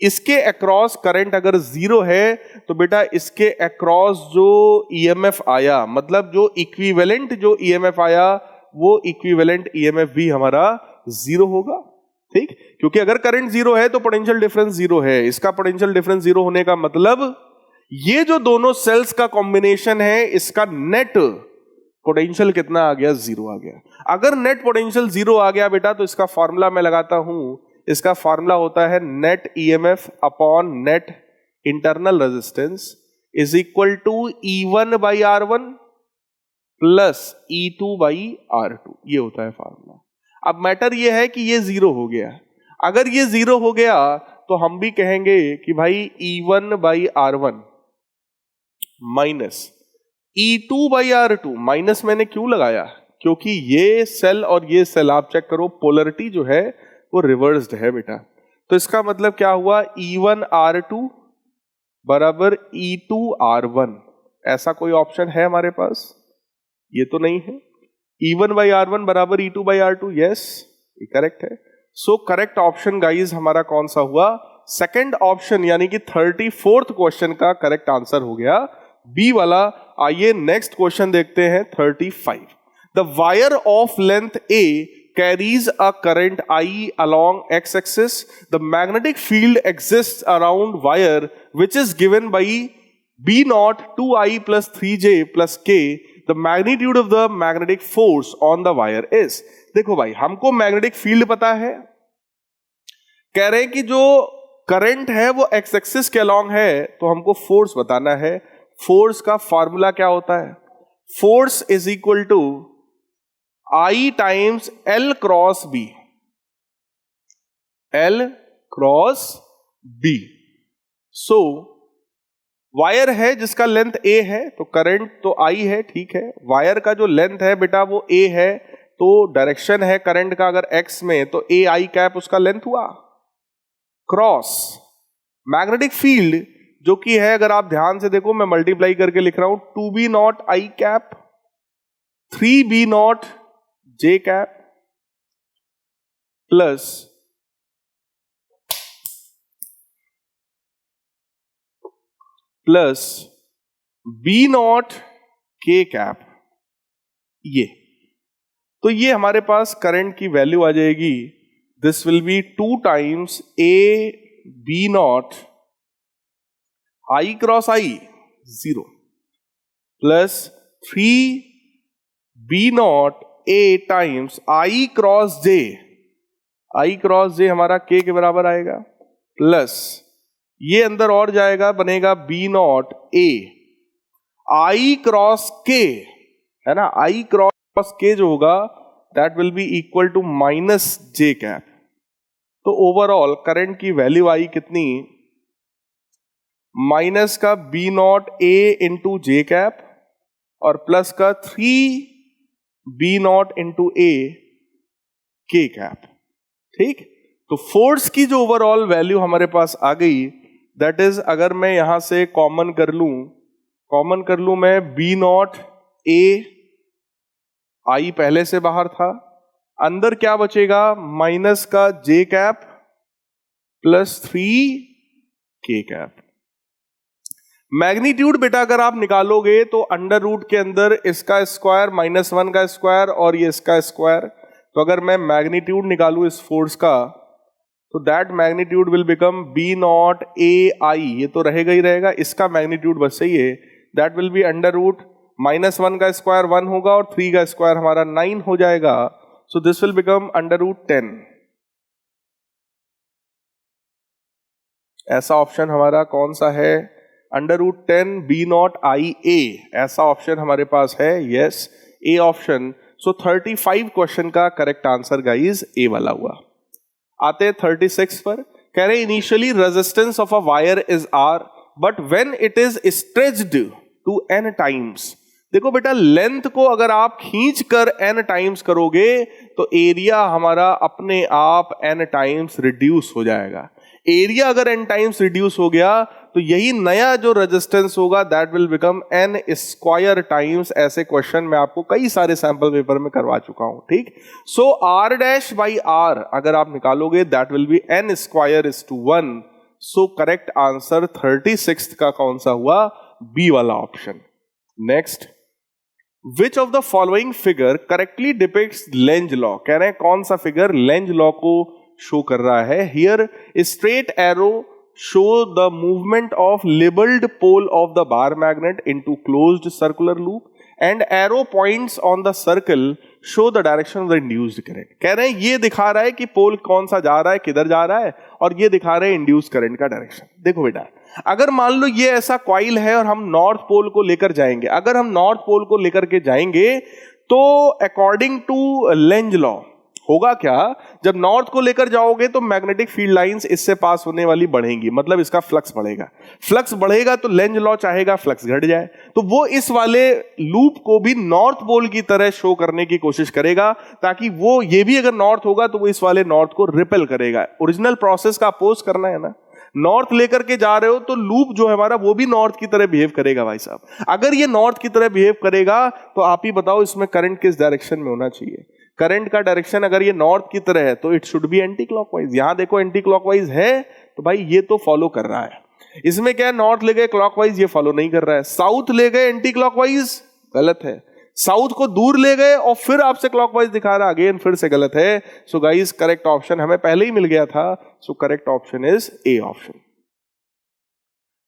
इसके अक्रॉस करंट अगर 0 है तो बेटा इसके अक्रॉस जो ईएमएफ आया, मतलब जो इक्विवेलेंट जो ईएमएफ आया वो इक्विवेलेंट ईएमएफ भी हमारा 0 होगा। ठीक, क्योंकि अगर करंट 0 है तो पोटेंशियल डिफरेंस 0 है, इसका पोटेंशियल डिफरेंस 0 होने का मतलब ये जो दोनों सेल्स का कॉम्बिनेशन है इसका नेट पोटेंशियल कितना आ गया, 0 आ गया। अगर नेट पोटेंशियल 0 आ गया बेटा तो इसका फॉर्मूला मैं लगाता हूं, इसका फॉर्मूला होता है net EMF upon net internal resistance is equal to E1 by R1 plus E2 by R2, ये होता है फार्मूला। अब मैटर ये है कि ये 0 हो गया, अगर ये 0 हो गया तो हम भी कहेंगे कि भाई E1 by R1 minus E2 by R2, minus मैंने क्यों लगाया, क्योंकि ये सेल और ये सेल आप चेक करो पोलरिटी जो है वो रिवर्स्ड है बेटा, तो इसका मतलब क्या हुआ, E1 R2 बराबर E2 R1। ऐसा कोई ऑप्शन है हमारे पास, ये तो नहीं है। E1 बाई R1 बराबर E2 बाई R2, यस ये करेक्ट है। सो करेक्ट ऑप्शन गाइज हमारा कौन सा हुआ, सेकंड ऑप्शन, यानी कि 34th क्वेश्चन का करेक्ट आंसर हो गया बी वाला। आइए नेक्स्ट क्वेश्चन देखते हैं 35। The wire of length A carries a current I along x-axis. The magnetic field exists around wire which is given by B naught 2I plus 3J plus K. The magnitude of the magnetic force on the wire is. देखो भाई हमको magnetic field पता है, कह रहे हैं कि जो करंट है वो एक्स एक्सिस के अलॉन्ग है, तो हमको फोर्स बताना है। फोर्स का फॉर्मूला क्या होता है, force is equal to I times L cross B, L cross B। So wire है जिसका लेंथ A है तो करंट तो I है, ठीक है। वायर का जो लेंथ है बेटा वो A है, तो डायरेक्शन है करंट का अगर x में तो A I कैप उसका लेंथ हुआ, क्रॉस मैग्नेटिक फील्ड जो कि है, अगर आप ध्यान से देखो मैं मल्टीप्लाई करके लिख रहा हूं, 2B not I cap 3B not J cap plus B not K cap, ये तो ये हमारे पास करंट की वैल्यू आ जाएगी। This will be 2 times A B not I cross I 0 plus 3B not A times I cross J, I cross J हमारा K के बराबर आएगा, प्लस ये अंदर और जाएगा बनेगा B not A I cross K, है ना, I क्रॉस K जो होगा that will be equal to minus J cap. तो ओवरऑल करंट की वैल्यू आई कितनी, माइनस का B not A into J cap और प्लस का 3B not into A K cap. ठीक, तो फोर्स की जो ओवरऑल वैल्यू हमारे पास आ गई दैट इज अगर मैं यहां से कॉमन कर लूं मैं बी नॉट ए, आई पहले से बाहर था, अंदर क्या बचेगा माइनस का जे कैप प्लस 3 के कैप। मैग्नीट्यूड बेटा अगर आप निकालोगे तो अंडर रूट के अंदर इसका स्क्वायर -1 का स्क्वायर और ये इसका स्क्वायर, तो अगर मैं मैग्नीट्यूड निकालूं इस फोर्स का तो that magnitude will become B not A I, ये तो रहेगा ही रहेगा, इसका मैग्नीट्यूड बस सही है, that will be under root -1 का स्क्वायर 1 होगा और 3 का स्क्वायर हमारा 9 हो जाएगा, so this will become under root 10। ऐसा ऑप्शन हमारा कौन सा है, under root 10 B not I A, ऐसा ऑप्शन हमारे पास है, yes A option. So 35 question का करेक्ट आंसर गाइस ए वाला हुआ। आते हैं 36 पर, कह रहे initially resistance of a wire is R but when it is stretched to n times. देखो बेटा लेंथ को अगर आप खींच कर n टाइम्स करोगे तो एरिया हमारा अपने आप n टाइम्स रिड्यूस हो जाएगा। एरिया अगर n टाइम्स रिड्यूस हो गया तो यही नया जो रेजिस्टेंस होगा that will become n square times. ऐसे क्वेश्चन मैं आपको कई सारे सैंपल पेपर में करवा चुका हूं, ठीक। So r dash by r अगर आप निकालोगे that will be n square is to 1। So correct answer 36 का कौन सा हुआ, बी वाला option. Next, which of the following figure correctly depicts Lenz law, कह रहे हैं कौन सा फिगर लेंज लॉ को शो कर रहा है। Here straight arrow show the movement of labelled pole of the bar magnet into closed circular loop and arrow points on the circle show the direction of the induced current. कह रहे हैं ये दिखा रहा है कि पोल कौन सा जा रहा है, किधर जा रहा है, और ये दिखा रहे हैं इंड्यूस करंट का डायरेक्शन। देखो बेटा अगर मान लो ये ऐसा कॉइल है और हम नॉर्थ पोल को लेकर जाएंगे, अगर हम नॉर्थ पोल को लेकर के जाएंगे तो अकॉर्डिंग टू लेंज लॉ होगा क्या, जब नॉर्थ को लेकर जाओगे तो मैग्नेटिक फील्ड लाइंस इससे पास होने वाली बढ़ेंगी, मतलब इसका फ्लक्स बढ़ेगा। फ्लक्स बढ़ेगा तो लेंज लॉ चाहेगा फ्लक्स घट जाए, तो वो इस वाले लूप को भी नॉर्थ पोल की तरह शो करने की कोशिश करेगा, ताकि वो ये भी अगर नॉर्थ होगा तो वो इस वाले नॉर्थ को रिपेल करेगा। ओरिजिनल प्रोसेस का अपोज करना है ना, नॉर्थ लेकर के जा रहे हो तो लूप जो है हमारा वो भी नॉर्थ की तरह बिहेव करेगा। भाई साहब अगर ये नॉर्थ की तरह बिहेव करेगा तो आप ही बताओ इसमें करंट किस डायरेक्शन में होना चाहिए। करंट का डायरेक्शन अगर ये नॉर्थ की तरह है तो it should be anti clockwise. यहां देखो एंटी क्लॉकवाइज है तो भाई ये तो फॉलो कर रहा है। इसमें क्या है, नॉर्थ ले गए क्लॉकवाइज, ये फॉलो नहीं कर रहा है। साउथ ले गए एंटी क्लॉकवाइज, गलत है। साउथ को दूर ले गए और फिर आपसे क्लॉकवाइज दिखा रहा है, अगेन फिर से गलत है। सो गाइस करेक्ट ऑप्शन हमें पहले ही मिल गया था, सो correct option is A option.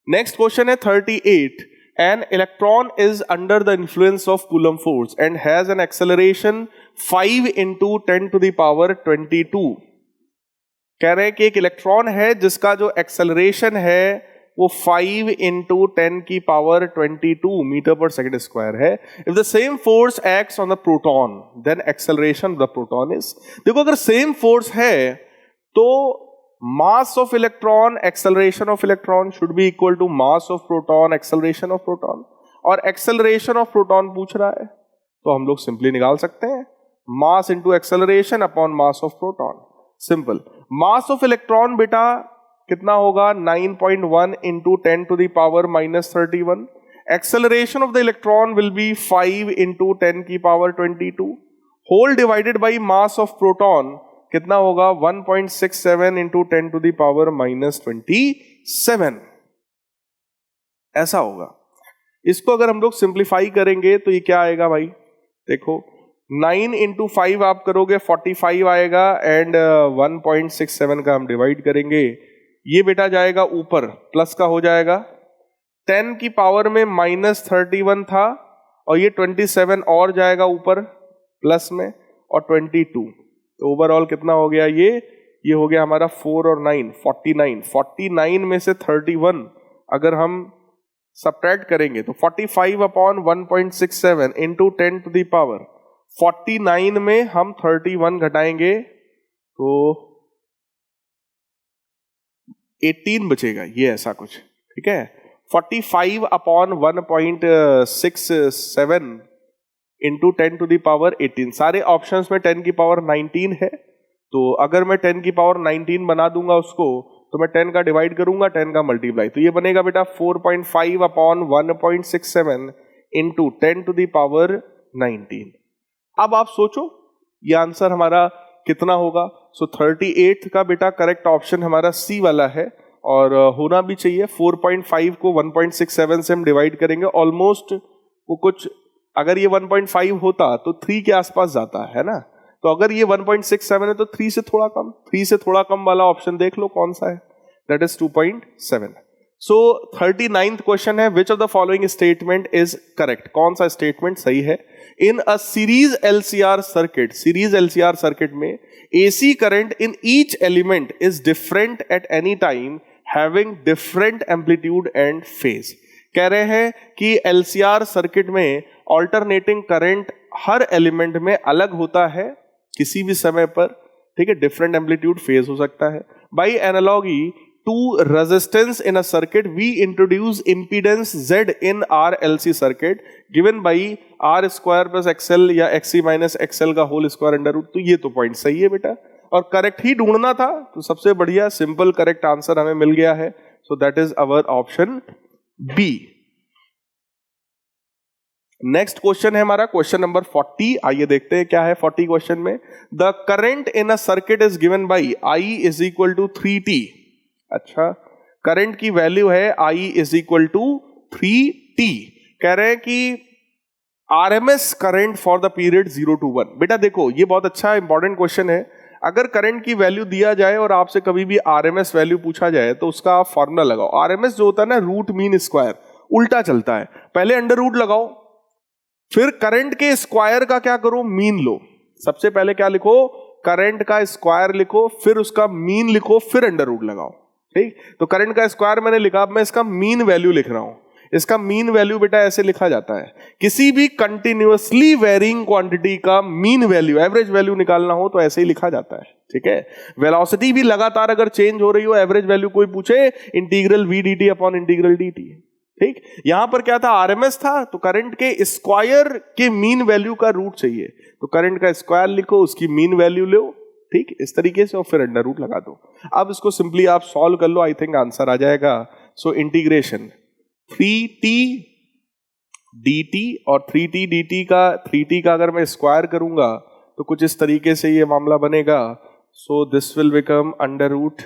Next question है 38। An electron is under the influence of Coulomb force and has an acceleration 5 into 10 to the power 22। कह रहे हैं कि एक इलेक्ट्रॉन है जिसका जो एक्सेलरेशन है वो 5 into 10 की power 22 metre per second square है। If the same force acts on the proton, then acceleration of the proton is। देखो अगर सेम फोर्स है तो mass of electron acceleration of electron should be equal to mass of proton acceleration of proton, और acceleration of proton पूछ रहा है तो हम लोग सिंपली निकाल सकते हैं mass into acceleration upon mass of proton। Simple, mass of electron बेटा कितना होगा 9.1 into 10 to the power -31। acceleration of the electron will be 5 into 10 की power 22 whole divided by mass of proton कितना होगा 1.67 into 10 to the power -27। ऐसा होगा। इसको अगर हम लोग सिंप्लीफाई करेंगे तो ये क्या आएगा भाई, देखो 9 into 5 आप करोगे 45 आएगा एंड 1.67 का हम डिवाइड करेंगे, ये बेटा जाएगा ऊपर प्लस का हो जाएगा, 10 की पावर में -31 था और ये 27 और जाएगा ऊपर प्लस में और 22, तो ओवरऑल कितना हो गया, ये हो गया हमारा 4 और 9 49 में से 31 अगर हम सब्ट्रैक्ट करेंगे तो 45 upon 1.67 into 10 to the power 49 में हम 31 घटाएंगे तो 18 बचेगा, ये ऐसा कुछ, ठीक है। 45 upon 1.67 into 10 to the power 18, सारे ऑप्शंस में 10 की पावर 19 है, तो अगर मैं 10 की पावर 19 बना दूंगा उसको तो मैं 10 का डिवाइड करूंगा, 10 का मल्टीप्लाई, तो ये बनेगा बेटा 4.5 upon 1.67 into 10 to the power 19। अब आप सोचो ये आंसर हमारा कितना होगा। सो 38 का बेटा करेक्ट ऑप्शन हमारा सी वाला है, और होना भी चाहिए। 4.5 को 1.67 से हम डिवाइड करेंगे, ऑलमोस्ट वो कुछ, अगर ये 1.5 होता तो 3 के आसपास जाता है ना, तो अगर ये 1.67 है तो 3 से थोड़ा कम, 3 से थोड़ा कम वाला ऑप्शन देख लो कौन सा है, that is 2.7। So 39th question है, which of the following statement is correct, कौन सा स्टेटमेंट सही है। In a series LCR circuit, series LCR circuit में AC current in each element is different at any time having different amplitude and phase. कह रहे हैं कि LCR circuit में ऑल्टरनेटिंग करंट हर एलिमेंट में अलग होता है किसी भी समय पर, ठीक है, डिफरेंट एम्पलीट्यूड फेज हो सकता है। By analogy to resistance in a circuit we introduce impedance Z in RLC circuit given by R square plus XL या XC माइनस XL का होल स्क्वायर अंडर रूट। तो ये तो पॉइंट सही है बेटा, और करेक्ट ही ढूंढना था, तो सबसे बढ़िया सिंपल करेक्ट आंसर हमें मिल गया है। So that is our option B. Next question है हमारा क्वेश्चन नंबर 40। आइए देखते हैं क्या है 40 क्वेश्चन में। The current in a circuit is given by I is equal to 3T। अच्छा, करंट की वैल्यू है I is equal to 3T। कह रहे हैं कि RMS current for the period 0 to 1। बेटा देखो ये बहुत अच्छा इंपॉर्टेंट क्वेश्चन है। अगर करंट की वैल्यू दिया जाए और आपसे कभी भी RMS वैल्यू पूछा जाए तो उसका आप फॉर्मूला लगाओ। RMS जो होता है ना, रूट मीन स्क्वायर, उल्टा चलता है। पहले अंडर रूट लगाओ, फिर करंट के स्क्वायर का क्या करो, मीन लो। सबसे पहले क्या लिखो, करंट का स्क्वायर लिखो, फिर उसका मीन लिखो, फिर अंडर रूट लगाओ। ठीक, तो करंट का स्क्वायर मैंने लिखा, अब मैं इसका मीन वैल्यू लिख रहा हूं। इसका मीन वैल्यू बेटा ऐसे लिखा जाता है, किसी भी कंटिन्यूअसली वेरिंग क्वांटिटी का मीन वैल्यू, एवरेज वैल्यू निकालना हो तो ऐसे ही लिखा जाता है। ठीक है, वेलोसिटी भी लगातार अगर चेंज हो रही हो, एवरेज वैल्यू कोई पूछे, integral v d t upon integral d t. ठीक, यहां पर क्या था, आरएमएस था, तो करंट के स्क्वायर के मीन वैल्यू का रूट चाहिए, तो करंट का स्क्वायर लिखो, उसकी मीन वैल्यू लो। ठीक, इस तरीके से, और फिर अंडर रूट लगा दो। अब इसको सिंपली आप सॉल्व कर लो, आई थिंक आंसर आ जाएगा। सो इंटीग्रेशन 3t dt और 3t dt का अगर मैं स्क्वायर करूंगा तो कुछ इस तरीके से ये मामला बनेगा। So this will become under root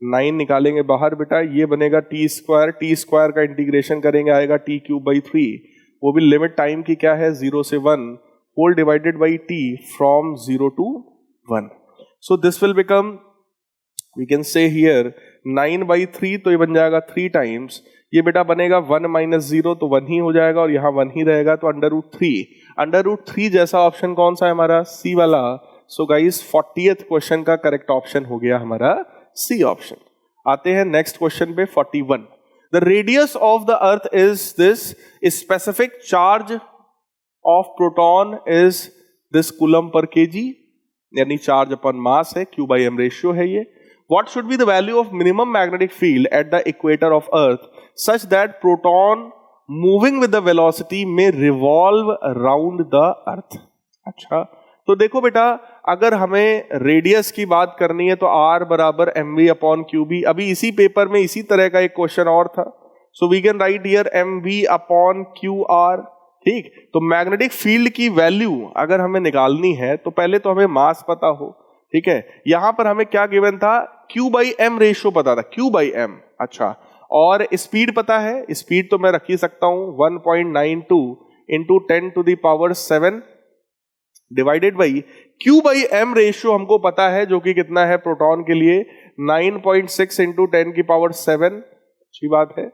9 निकालेंगे बाहर बेटा, ये बनेगा टी स्क्वायर का इंटीग्रेशन करेंगे आएगा टी क्यूब बाई 3, वो भी लिमिट टाइम की क्या है 0 से 1, whole divided by t from 0 to 1। So this will become, we can say here 9/3, तो ये बन जाएगा 3 टाइम्स, ये बेटा बनेगा 1 माइनस 0, तो 1 ही हो जाएगा, और यहाँ 1 ही रहेगा, तो अंडर रूट 3 जैसा ऑप्शन कौन सा है हमारा, सी वाला। सो गाइस 40th क्वेश्चन का करेक्ट ऑप्शन हो गया हमारा सी ऑप्शन। आते हैं नेक्स्ट क्वेश्चन पे 41। The radius of the earth is this, specific charge of proton is this coulomb per KG, यानी चार्ज अपन मास है, Q by M रेशियो है ये। What should be the value of minimum magnetic field at the equator of Earth such that proton moving with the velocity may revolve around the Earth? अच्छा, तो देखो बेटा, अगर हमें radius की बात करनी है तो R बराबर mv अपॉन QB। अभी इसी पेपर में इसी तरह का एक क्वेश्चन और था, so we can write here mv upon QR। ठीक, तो मैग्नेटिक फील्ड की वैल्यू अगर हमें निकालनी है तो पहले तो हमें मास पता हो। ठीक है, यहां पर हमें क्या गिवन था, Q by M रेशियो पता था, Q by M। अच्छा, और स्पीड पता है, स्पीड तो मैं रख ही सकता हूं 1.92 into 10 to the power 7 divided by Q by M ratio हमको पता है, जो कि कितना है प्रोटॉन के लिए 9.6 इंटू 10 की पावर 7। अच्छी बात है,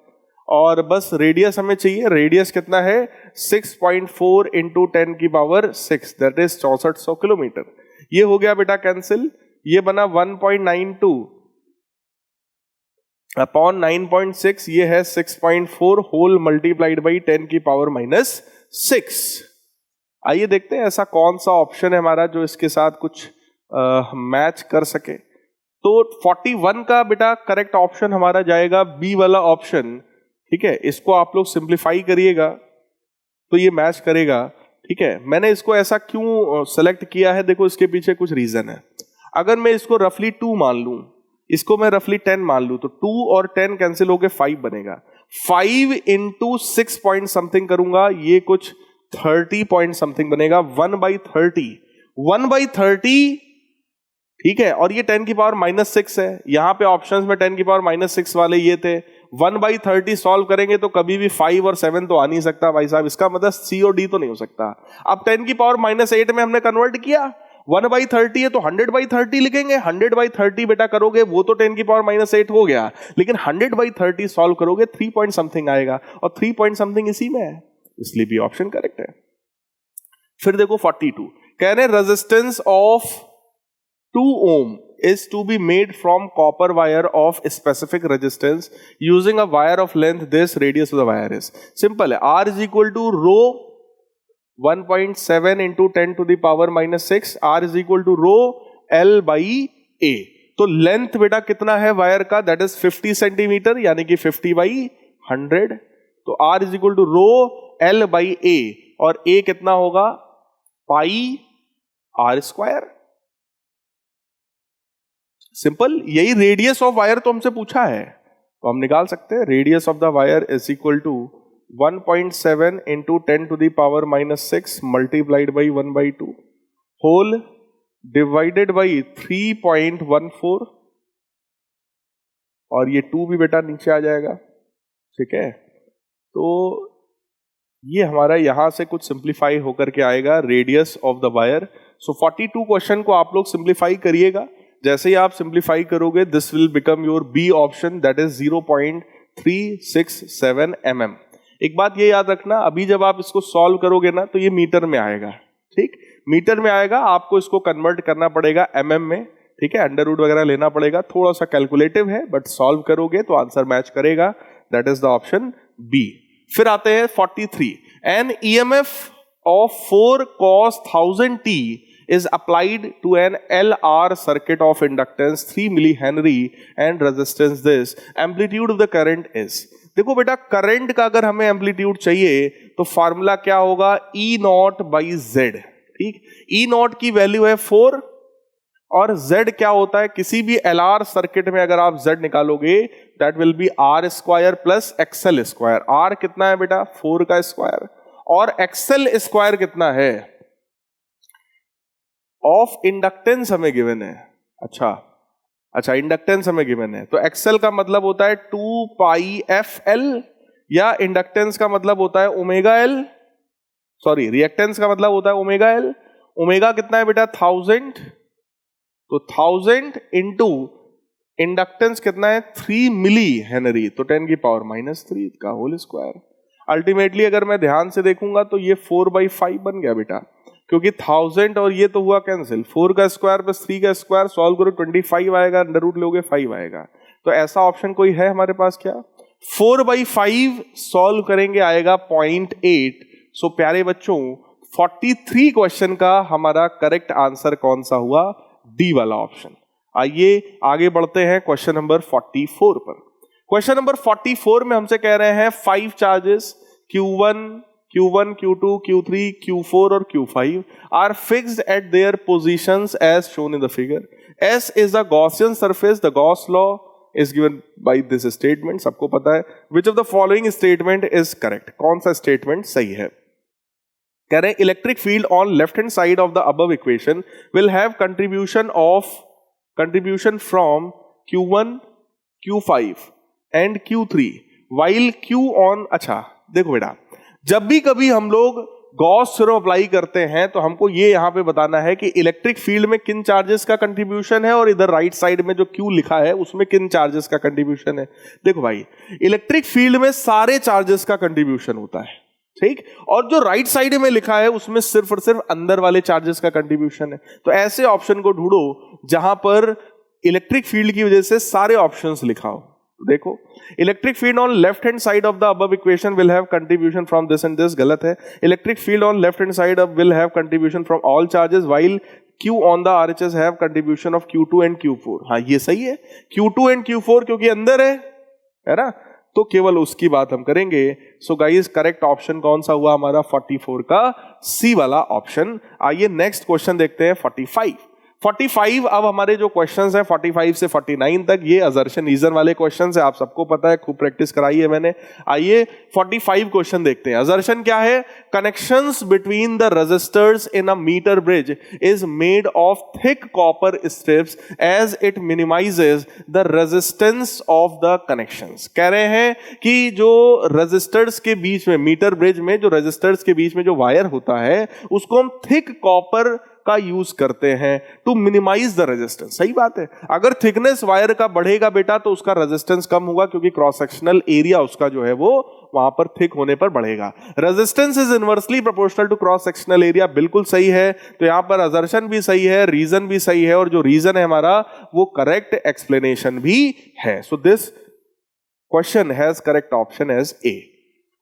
और बस रेडियस हमें चाहिए, रेडियस कितना है 6.4 इंटू 10 की पावर 6, दैट इज 6400 किलोमीटर। ये हो गया बेटा कैंसिल, ये बना 1.92 अपॉन 9.6, ये है 6.4 होल मल्टीप्लाइड बाई 10 की पावर -6। आइए देखते हैं ऐसा कौन सा ऑप्शन है हमारा जो इसके साथ कुछ मैच कर सके। तो 41 का बेटा करेक्ट ऑप्शन हमारा जाएगा बी वाला ऑप्शन। ठीक है, इसको आप लोग सिंप्लीफाई करिएगा तो ये मैच करेगा। ठीक है, मैंने इसको ऐसा क्यों सेलेक्ट किया है, देखो इसके पीछे कुछ रीजन है। अगर मैं इसको रफली 2 मान लूं, इसको मैं रफली 10 मान लूं तो 2 और 10 कैंसिल होके 5 बनेगा। 5 इंटू 6 पॉइंट समथिंग करूंगा, ये कुछ 30 पॉइंट समथिंग बनेगा। 1/30, 1/30, ठीक है। और ये 10 की पावर -6 है। यहां पे ऑप्शंस में 10 की पावर -6 वाले ये थे। 1/30 सॉल्व करेंगे तो कभी भी 5 और 7 तो आ नहीं सकता भाई साहब, इसका मतलब C और D तो नहीं हो सकता। अब 10 की पावर -8 में हमने कन्वर्ट किया, 1/30 है तो 100/30 लिखेंगे। 100/30 बेटा करोगे वो तो 10 की पावर -8 हो गया, लेकिन 100/30 सॉल्व करोगे 3 पॉइंट समथिंग आएगा, और 3 पॉइंट समथिंग इसी में है, इसलिए भी ऑप्शन करेक्ट है। फिर देखो 42, कह रहे resistance of 2 ohm is to be made from copper wire of specific resistance using a wire of length this, radius of the wire is. Simple है, R is equal to rho 1.7 into 10 to the power -6, R is equal to rho L by A। तो length बेटा कितना है wire का, that is 50 centimetre, यानी कि 50/100। तो R is equal to rho L by A, और A कितना होगा, पाई R स्क्वायर। सिंपल, यही रेडियस ऑफ वायर तो हमसे पूछा है, तो हम निकाल सकते हैं। Radius of the wire is equal to 1.7 into 10 to the power -6 multiplied by 1/2 whole divided by 3.14, और ये 2 भी बेटा नीचे आ जाएगा, ठीक है। तो ये हमारा यहां से कुछ सिंप्लीफाई होकर के आएगा radius of the wire. So 42 question को आप लोग सिंप्लीफाई करिएगा। जैसे ही आप सिंप्लीफाई करोगे this will become your B option, that is 0.367 mm। एक बात ये याद रखना, अभी जब आप इसको सॉल्व करोगे ना तो ये मीटर में आएगा, ठीक, मीटर में आएगा। आपको इसको कन्वर्ट करना पड़ेगा mm में, ठीक है, अंडर रूट वगैरह लेना पड़ेगा, थोड़ा सा कैलकुलेटिव है, बट सॉल्व करोगे तो आंसर मैच करेगा, that is the option B. फिर आते हैं 43, an EMF of 4 cos 1000t is applied to an LR circuit of inductance 3 millihenry and resistance this, amplitude of the current is। देखो बेटा, current का अगर हमें एम्पलीट्यूड चाहिए तो फार्मूला क्या होगा, E0/Z, ठीक। E0 की वैल्यू है 4, और Z क्या होता है, किसी भी LR सर्किट में अगर आप Z निकालोगे that will B R² plus XL square. R कितना है बेटा, 4 का स्क्वायर, और XL स्क्वायर कितना है, ऑफ इंडक्टेंस हमें गिवन है। अच्छा इंडक्टेंस हमें गिवन है, तो XL का मतलब होता है 2πfL, या इंडक्टेंस का मतलब होता है ω सॉरी रिएक्टेंस का मतलब होता है ω। ओमेगा कितना है बेटा, 1000, तो 1000 इंटू इंडक्टेंस कितना है, 3 मिली हेनरी, तो 10 की पावर -3 का होल स्क्वायर। अल्टीमेटली अगर मैं ध्यान से देखूंगा तो ये 4/5 बन गया बेटा, क्योंकि 1000 और ये तो हुआ कैंसिल, 4 का स्क्वायर प्लस 3 का स्क्वायर सॉल्व करो 25 आएगा, अंडर रूट लोगे 5 आएगा। तो ऐसा ऑप्शन कोई है हमारे पास क्या, 4/5 सॉल्व करेंगे आएगा 0.8। सो प्यारे बच्चों 43 क्वेश्चन का हमारा करेक्ट आंसर कौन सा हुआ, डी वाला ऑप्शन। आइए आगे बढ़ते हैं क्वेश्चन नंबर 44 पर। क्वेश्चन नंबर 44 में हमसे कह रहे हैं 5 charges Q1, Q2, Q3, Q4 और Q5 are fixed at their positions as shown in the figure. S is a Gaussian surface. The Gauss law is given by this statement. सबको पता है। Which of the following statement is correct? कौन सा statement सही है? कह रहे हैं electric field on left hand side of the above equation will have contribution from Q1, Q5 and Q3 while Q on। अच्छा देखो बेटा, जब भी कभी हम लोग गॉस थ्योरम अप्लाई करते हैं तो हमको ये यहां पे बताना है कि इलेक्ट्रिक फील्ड में किन चार्जेस का कंट्रीब्यूशन है, और इधर राइट साइड में जो Q लिखा है उसमें किन चार्जेस का कंट्रीब्यूशन है। देखो भाई, इलेक्ट्रिक फील्ड में सारे चार्जेस का कंट्रीब्यूशन होता है, ठीक, और जो राइट साइड में लिखा है उसमें सिर्फ और सिर्फ अंदर वाले चार्जेस का कंट्रीब्यूशन है। तो ऐसे ऑप्शन को ढूंढो जहां पर इलेक्ट्रिक फील्ड की वजह से सारे ऑप्शंस लिखा हो। देखो, electric field on left hand side of the above equation will have contribution from this and this, गलत है। Electric field on left hand side of will have contribution from all charges while Q on the RHS have contribution of Q2 and Q4। हाँ ये सही है, Q2 and Q4 क्योंकि अंदर है ना, तो केवल उसकी बात हम करेंगे। सो गाइस करेक्ट ऑप्शन कौन सा हुआ हमारा 44 का, सी वाला ऑप्शन। आइए नेक्स्ट क्वेश्चन देखते हैं 45। 45 अब हमारे जो क्वेश्चंस हैं 45 से 49 तक, ये असर्शन रीजन वाले क्वेश्चंस है, आप सबको पता है, खूब प्रैक्टिस कराई है मैंने। आइए 45 क्वेश्चन देखते हैं। असर्शन क्या है? Connections between the resistors in a metre bridge is made of thick copper strips as it minimises the resistance of the connections. कह रहे हैं कि जो रेजिस्टर्स के बीच में, मीटर ब्रिज में जो रेजिस्टर्स के बीच में जो वायर होता है उसको हम थिक कॉपर का यूज करते हैं टू मिनिमाइज द रेजिस्टेंस। सही बात है, अगर थिकनेस वायर का बढ़ेगा बेटा तो उसका रेजिस्टेंस कम होगा, क्योंकि क्रॉस सेक्शनल एरिया उसका जो है वो वहां पर थिक होने पर बढ़ेगा। Resistance is inversely proportional to cross sectional area, बिल्कुल सही है। तो यहां पर असर्शन भी सही है, रीजन भी सही है, और जो रीजन है हमारा वो करेक्ट एक्सप्लेनेशन भी है। So this question has correct option as A.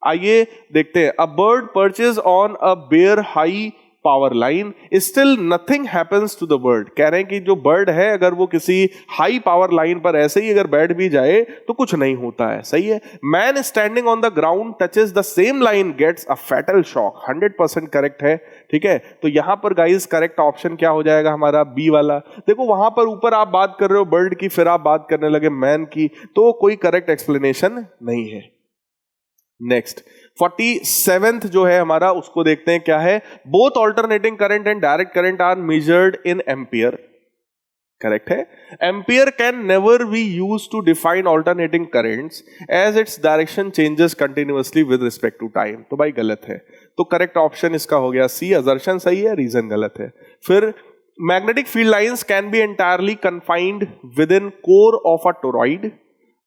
आइए देखते हैं। A bird perches on a bare high power line, still nothing happens to the bird. कह रहे हैं कि जो बर्ड है अगर वो किसी हाई पावर लाइन पर ऐसे ही अगर बैठ भी जाए तो कुछ नहीं होता है। सही है। Man standing on the ground touches the same line gets a fatal shock. 100% correct है। ठीक है, तो यहां पर गाइस करेक्ट ऑप्शन क्या हो जाएगा हमारा? बी वाला। देखो वहां पर ऊपर आप बात कर रहे हो बर्ड की, फिर आप बात करने लगे मैन की, तो कोई करेक्ट एक्सप्लेनेशन नहीं है। नेक्स्ट 47th जो है हमारा, उसको देखते हैं क्या है। Both alternating current and direct current are measured in ampere. Correct है। Ampere can never be used to define alternating currents as its direction changes continuously with respect to time. तो भाई गलत है, तो करेक्ट ऑप्शन इसका हो गया सी। Assertion सही है, रीजन गलत है। फिर magnetic field lines can be entirely confined with in core of a toroid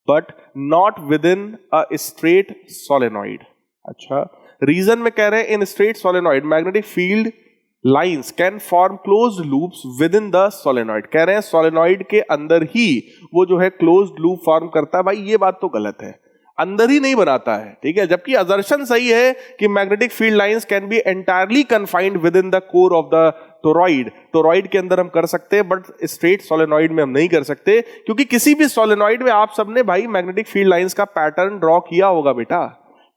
but not with in a straight solenoid. अच्छा, रीजन में कह रहे हैं in straight solenoid magnetic field lines can form closed loops with in the solenoid. कह रहे हैं solenoid के अंदर ही वो जो है क्लोज्ड लूप फॉर्म करता है। भाई ये बात तो गलत है, अंदर ही नहीं बनाता है। ठीक है, जबकि असर्शन सही है कि magnetic field lines can be entirely confined with in the core of the toroid. Toroid के अंदर हम कर सकते हैं, बट स्ट्रेट सोलेनॉइड में हम नहीं कर सकते, क्योंकि किसी भी सोलेनॉइड में आप सबने भाई मैग्नेटिक फील्ड लाइंस का पैटर्न ड्रॉ किया होगा बेटा।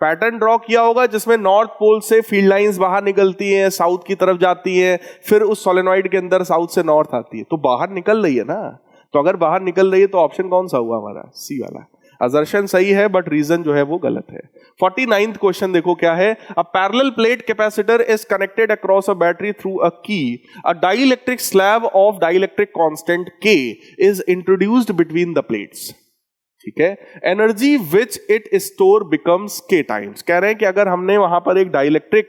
पैटर्न ड्रॉ किया होगा जिसमें नॉर्थ पोल से फील्ड लाइंस बाहर निकलती हैं, साउथ की तरफ जाती हैं, फिर उस सोलेनॉइड के अंदर साउथ से नॉर्थ आती है, तो बाहर निकल रही है ना। तो अगर बाहर निकल रही है तो ऑप्शन कौन सा हुआ हमारा? सी वाला। असर्शन सही है, बट रीजन जो है वो गलत है। 49th क्वेश्चन देखो क्या है। A parallel plate capacitor is connected across a battery through a key. A dielectric slab of dielectric constant K is introduced between the plates. ठीक है, energy which it store becomes K times. कह रहे हैं कि अगर हमने वहां पर एक डाइइलेक्ट्रिक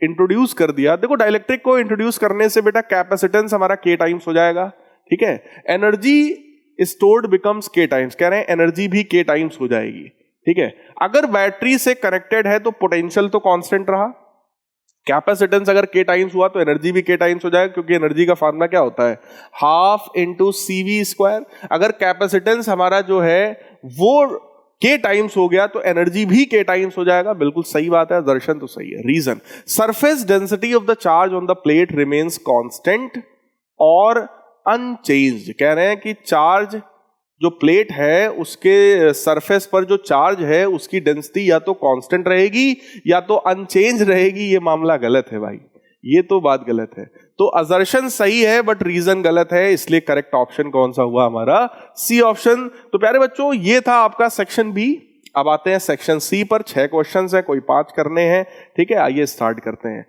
इंट्रोड्यूस कर दिया, देखो डाइइलेक्ट्रिक को इंट्रोड्यूस करने से बेटा कैपेसिटेंस हमारा के टाइम्स हो जाएगा। ठीक है, energy stored becomes K times, कह रहे हैं एनर्जी भी के टाइम्स हो जाएगी। ठीक है, अगर बैटरी से कनेक्टेड है तो पोटेंशियल तो कांस्टेंट रहा, कैपेसिटेंस अगर के टाइम्स हुआ तो एनर्जी भी के टाइम्स हो जाएगा, क्योंकि एनर्जी का फार्मूला क्या होता है? Half into CV square. अगर कैपेसिटेंस हमारा जो है वो के टाइम्स हो गया तो एनर्जी भी के टाइम्स हो जाएगा। बिल्कुल सही बात है, दर्शन तो सही है। Reason, surface density of the charge on the plate remains constant और अनचेंज्ड। कह रहे हैं कि चार्ज जो प्लेट है उसके सरफेस पर जो चार्ज है उसकी डेंसिटी या तो कांस्टेंट रहेगी या तो अनचेंज रहेगी। ये मामला गलत है भाई, ये तो बात गलत है। तो असर्शन सही है बट रीजन गलत है, इसलिए करेक्ट ऑप्शन कौन सा हुआ हमारा? C option. तो प्यारे बच्चों ये था आपका सेक्शन बी। अब आते हैं सेक्शन सी पर। 6 क्वेश्चंस है, कोई 5 करने हैं। ठीक है, आइए स्टार्ट करते हैं।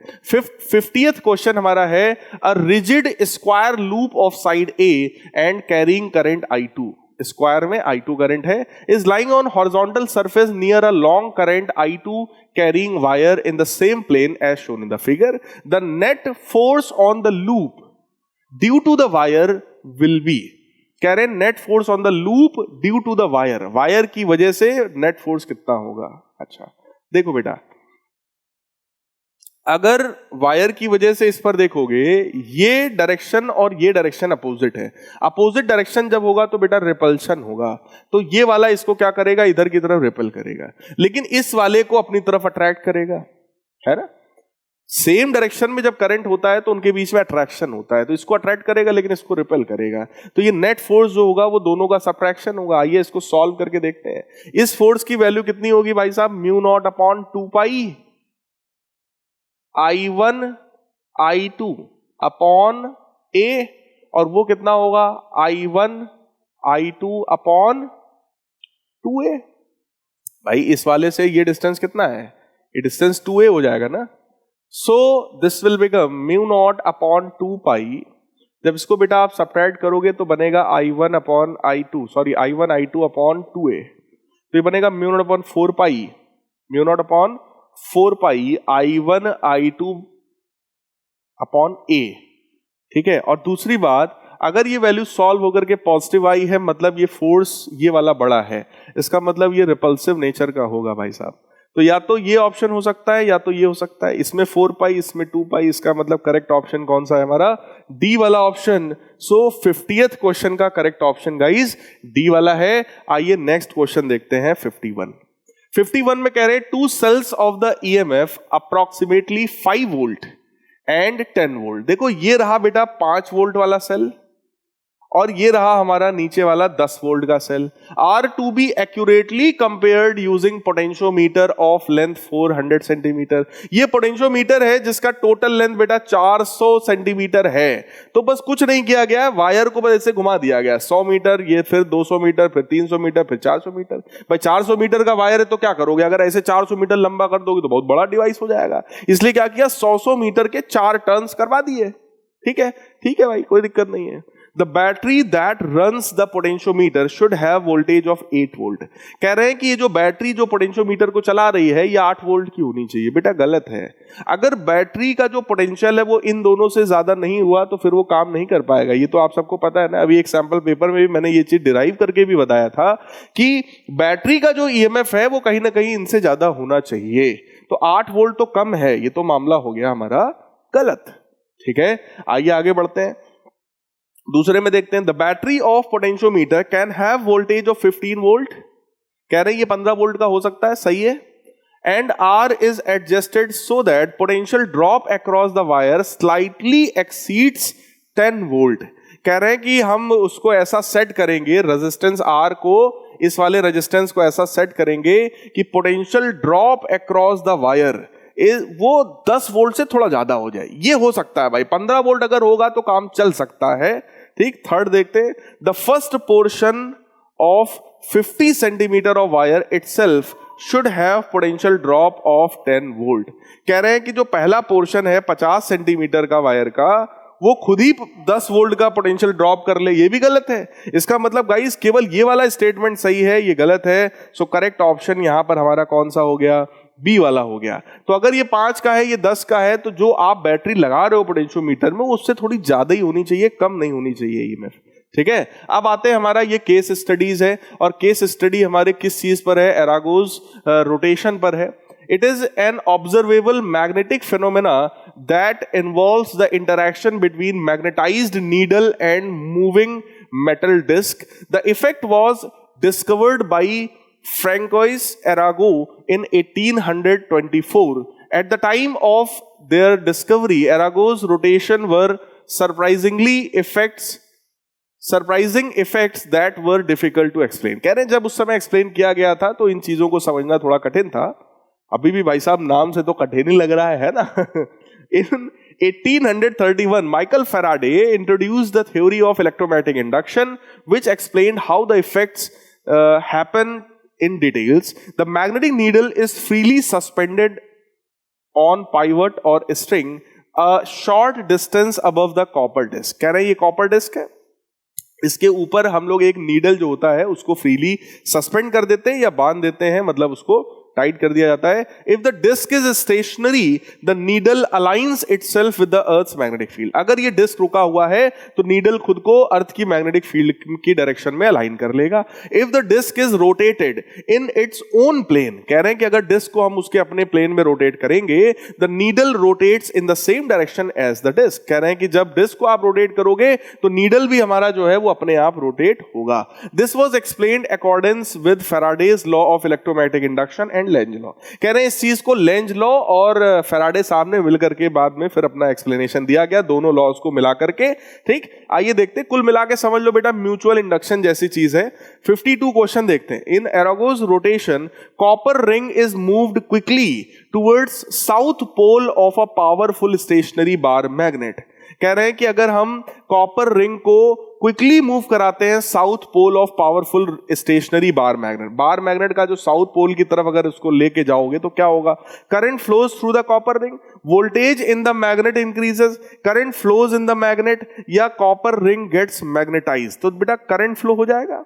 50th क्वेश्चन हमारा है। A rigid square loop of side A and carrying current I2, square में I2 करंट है, is lying on horizontal surface near a long current I2 carrying wire in the same plane as shown in the figure. The net force on the loop due to the wire will be, कह रहे हैं net force on the loop due to the wire, wire की वजह से net force कितना होगा? अच्छा देखो बेटा, अगर वायर की वजह से इस पर देखोगे ये डायरेक्शन और ये डायरेक्शन अपोजिट है। अपोजिट डायरेक्शन जब होगा तो बेटा रिपल्शन होगा, तो ये वाला इसको क्या करेगा? इधर की तरफ रिपल करेगा, लेकिन इस वाले को अपनी तरफ अट्रैक्ट करेगा, है ना। सेम डायरेक्शन में जब करंट होता है तो उनके बीच में अट्रैक्शन होता है, तो इसको अट्रैक्ट करेगा लेकिन इसको रिपेल करेगा, तो ये नेट फोर्स जो होगा वो दोनों का सबट्रैक्शन होगा। आइए इसको सॉल्व करके देखते हैं। इस फोर्स की वैल्यू कितनी होगी भाई साहब? μ0/2π I1 I2 अपॉन ए, और वो कितना होगा I1 I2 अपॉन 2a। भाई इस वाले से ये डिस्टेंस कितना है, ये डिस्टेंस 2a हो जाएगा ना। सो this will become mu naught upon 2 पाई। जब इसको बेटा आप सब्ट्रैक्ट करोगे तो बनेगा I1 upon I2, sorry I1 I2 upon 2a, तो ये बनेगा mu naught upon 4 pi, mu naught upon 4 pi I1 I2 upon a। ठीक है, और दूसरी बात, अगर ये वैल्यू सॉल्व होकर के पॉजिटिव आई है, मतलब ये फोर्स ये वाला बड़ा है, इसका मतलब ये रिपल्सिव नेचर का होगा भाई साहब। तो या तो ये ऑप्शन हो सकता है या तो ये हो सकता है, इसमें 4 पाई इसमें 2 पाई, इसका मतलब करेक्ट ऑप्शन कौन सा है हमारा, डी वाला ऑप्शन। सो 50th क्वेश्चन का करेक्ट ऑप्शन गाइज डी वाला है। आइए नेक्स्ट क्वेश्चन देखते हैं 51 में कह रहे हैं 2 cells of the EMF approximately 5 volt and 10 volt. देखो ये रहा बेटा 5 वोल्ट वाला सेल और ये रहा हमारा नीचे वाला 10 वोल्ट का cell, are to be accurately compared using potentiometer of length 400 centimetre. ये पोटेंशियोमीटर है जिसका टोटल लेंथ बेटा 400 सेंटीमीटर है। तो बस कुछ नहीं किया गया, वायर को बस ऐसे घुमा दिया गया, 100 मीटर, ये फिर 200 मीटर, फिर 300 मीटर, फिर 400 मीटर। भाई 400 मीटर का वायर है तो क्या करोगे, अगर ऐसे 400 मीटर लंबा कर दोगे तो बहुत बड़ा डिवाइस हो जाएगा, इसलिए क्या किया 100 मीटर के 4 टर्न्स करवा दिए। ठीक है भाई, कोई दिक्कत नहीं है। The battery that runs the potentiometer should have voltage of 8 volt। कह रहे हैं कि ये जो बैटरी जो पोटेंशियोमीटर को चला रही है ये 8 वोल्ट की होनी चाहिए। बेटा गलत है, अगर बैटरी का जो पोटेंशियल है वो इन दोनों से ज्यादा नहीं हुआ तो फिर वो काम नहीं कर पाएगा। ये तो आप सबको पता है ना, अभी एक सैंपल पेपर में भी मैंने ये चीज डिराइव करके भी बताया था कि बैटरी का जो EMF है वो कहीं ना कहीं इनसे ज्यादा होना चाहिए। तो 8 वोल्ट तो कम है, ये तो मामला हो गया हमारा गलत। ठीक है, आइए आगे बढ़ते हैं, दूसरे में देखते हैं। The battery of potentiometer can have voltage of 15 volt. कह रहे हैं ये 15 वोल्ट का हो सकता है, सही है। And R is adjusted so that potential drop across the wire slightly exceeds 10 volt. कह रहे हैं कि हम उसको ऐसा सेट करेंगे, रेजिस्टेंस आर को, इस वाले रेजिस्टेंस को ऐसा सेट करेंगे कि potential drop across the wire वो 10 वोल्ट से थोड़ा ज्यादा हो जाए। ये हो सकता है भाई, 15 वोल्ट अगर होगा तो काम चल सकता है। ठीक, थर्ड देखते हैं। The first portion of 50 centimetre of wire itself should have potential drop of 10 volt. कह रहे हैं कि जो पहला पोर्शन है 50 सेंटीमीटर का वायर का, वो खुद ही 10 वोल्ट का पोटेंशियल ड्रॉप कर ले। ये भी गलत है। इसका मतलब गाइस केवल ये वाला स्टेटमेंट सही है, ये गलत है। सो करेक्ट ऑप्शन यहां पर हमारा कौन सा हो गया, बी वाला हो गया। तो अगर ये 5 का है, ये 10 का है, तो जो आप बैटरी लगा रहे हो पोटेंशियोमीटर में उससे थोड़ी ज्यादा ही होनी चाहिए, कम नहीं होनी चाहिए EMF। ठीक है, अब आते हैं, हमारा ये केस स्टडीज है और केस स्टडी हमारे किस चीज पर है, एरागोज रोटेशन पर है। It is an observable magnetic phenomena that involves the interaction between magnetized needle and moving metal disc. The effect was discovered by Francois Arago in 1824. At the time of their discovery, Arago's rotation were surprising effects that were difficult to explain. कह रहे हैं जब उस समय explain किया गया था तो इन चीजों को समझना थोड़ा कठिन था। अभी भी भाई साहब नाम से तो कठिन ही लग रहा है ना। In 1831, Michael Faraday introduced the theory of electromagnetic induction, which explained how the effects happen in details. The magnetic needle is freely suspended on pivot or string a short distance above the copper disc. कह रहे हैं ये copper disc है, इसके ऊपर हम लोग एक नीडल जो होता है उसको फ्रीली सस्पेंड कर देते हैं या बांध देते हैं, मतलब उसको टाइट कर दिया जाता है। If the disc is stationary the needle aligns itself with the earth's magnetic field. अगर ये डिस्क रुका हुआ है तो नीडल खुद को अर्थ की मैग्नेटिक फील्ड की डायरेक्शन में अलाइन कर लेगा। If the disc is rotated in its own plane, कह रहे हैं कि अगर डिस्क को हम उसके अपने प्लेन में रोटेट करेंगे, the needle rotates in the same direction as the disc. कह रहे हैं कि जब डिस्क को आप रोटेट करोगे तो नीडल भी हमारा जो है वो अपने आप रोटेट होगा। This was explained accordance with Faraday's law of electromagnetic induction and length law. कह रहे हैं इस चीज को लेंज लॉ और फैराडे साहब ने मिलकर के बाद में फिर अपना एक्सप्लेनेशन दिया गया, दोनों लॉज को मिला करके। ठीक, आइए देखते हैं, कुल मिला के समझ लो बेटा म्यूचुअल इंडक्शन जैसी चीज है। 52 क्वेश्चन देखते हैं। In Arago's rotation copper ring is moved quickly towards south pole of a powerful stationary bar magnet. कह रहे हैं कि अगर हम कॉपर रिंग को क्विकली मूव कराते हैं south pole of powerful stationary bar magnet का जो साउथ पोल की तरफ अगर उसको लेके जाओगे तो क्या होगा, current flows through the copper ring, voltage in the magnet increases, current flows in the magnet, या कॉपर रिंग गेट्स मैग्नेटाइज। तो बेटा करंट फ्लो हो जाएगा।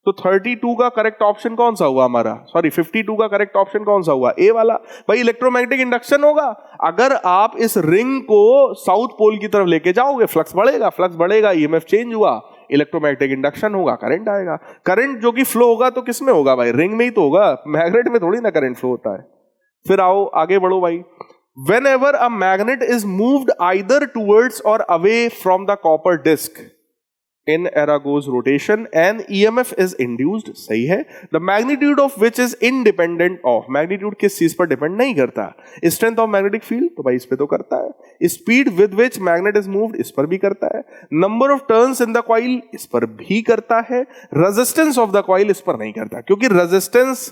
तो 32 का करेक्ट ऑप्शन कौन सा हुआ हमारा, सॉरी 52 का करेक्ट ऑप्शन कौन सा हुआ, ए वाला। भाई इलेक्ट्रोमैग्नेटिक इंडक्शन होगा, अगर आप इस रिंग को साउथ पोल की तरफ लेके जाओगे फ्लक्स बढ़ेगा, ईएमएफ चेंज हुआ, इलेक्ट्रोमैग्नेटिक इंडक्शन होगा, करंट आएगा। करंट जो कि फ्लो होगा तो किसमें होगा भाई, रिंग में ही तो होगा, मैग्नेट में थोड़ी ना करंट फ्लो होता है। फिर आओ आगे बढ़ो भाई। Whenever a magnet is moved either towards or away from the copper disc in Arago's rotation, an EMF is induced, सही है, the magnitude of which is independent of, magnitude किस चीज पर डिपेंड नहीं करता, strength of magnetic field, तो भाई इस पे तो करता है, speed with which magnet is moved, इस पर भी करता है, number of turns in the coil, इस पर भी करता है, resistance of the coil, इस पर नहीं करता, क्योंकि resistance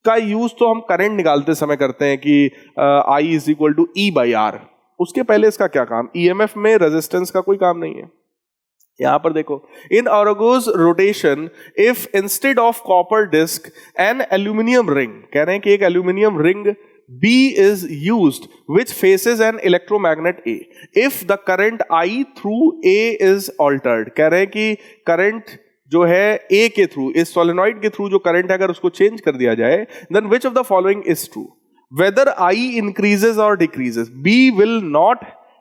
का यूज तो हम करंट निकालते समय करते हैं कि I is equal to E by R, उसके पहले इसका क्या काम, ईएमएफ में रेजिस्टेंस का कोई काम नहीं है। यहां पर देखो, in Arago's rotation if instead of copper disc an aluminium ring, कह रहे हैं कि एक aluminium ring B is used which faces an electromagnet A, if the current I through A is altered, कह रहे हैं कि करंट जो है ए के थ्रू, इस सोलेनॉइड के थ्रू जो करंट है अगर उसको चेंज कर दिया जाए, then which of the following is true, whether I increases और decreases, B will not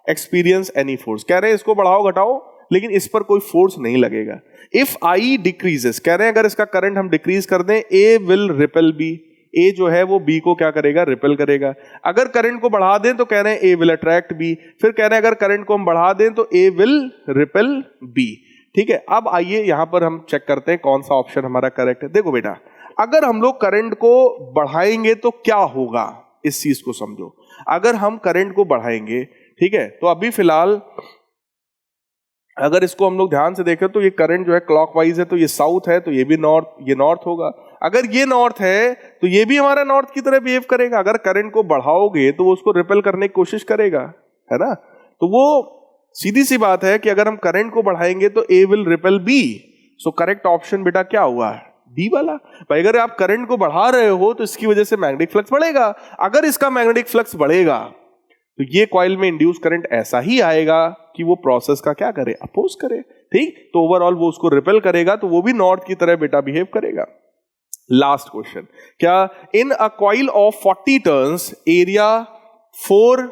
experience any force, कह रहे हैं इसको बढ़ाओ घटाओ लेकिन इस पर कोई फोर्स नहीं लगेगा। इफ आई डिक्रीजेस, कह रहे हैं अगर इसका करंट हम डिक्रीज कर दें, ए विल रिपेल बी, ए जो है वो बी को क्या करेगा, रिपेल करेगा। अगर करंट को बढ़ा दें तो कह रहे हैं ए विल अट्रैक्ट बी, फिर कह रहे हैं अगर करंट को हम बढ़ा दें तो ए विल रिपेल बी। ठीक है, अब आइए यहां पर हम चेक करते हैं कौन सा ऑप्शन हमारा करेक्ट है। देखो बेटा, अगर हम लोग करंट को बढ़ाएंगे तो क्या होगा, इस चीज को समझो। अगर हम करंट को बढ़ाएंगे, ठीक है, तो अभी फिलहाल अगर इसको हम लोग ध्यान से देखें तो ये करंट जो है क्लॉकवाइज है, तो ये साउथ है, तो ये भी नॉर्थ, ये नॉर्थ होगा। अगर ये नॉर्थ है तो ये भी हमारा नॉर्थ की तरह बिहेव करेगा। अगर करंट को बढ़ाओगे तो वो उसको रिपेल करने की कोशिश करेगा, है ना। तो वो सीधी सी बात है कि अगर हम करंट को बढ़ाएंगे तो A will repel B. So correct option बेटा क्या हुआ, डी वाला। भाई अगर आप करंट को बढ़ा रहे हो तो इसकी वजह से मैग्नेटिक फ्लक्स बढ़ेगा। अगर इसका मैग्नेटिक फ्लक्स बढ़ेगा तो ये कॉइल में इंड्यूस करंट ऐसा ही आएगा कि वो प्रोसेस का क्या करे, अपोज करे। ठीक, तो ओवरऑल वो उसको रिपेल करेगा, तो वो भी नॉर्थ की तरह बेटा बिहेव करेगा। लास्ट क्वेश्चन, क्या in a coil of 40 turns area 4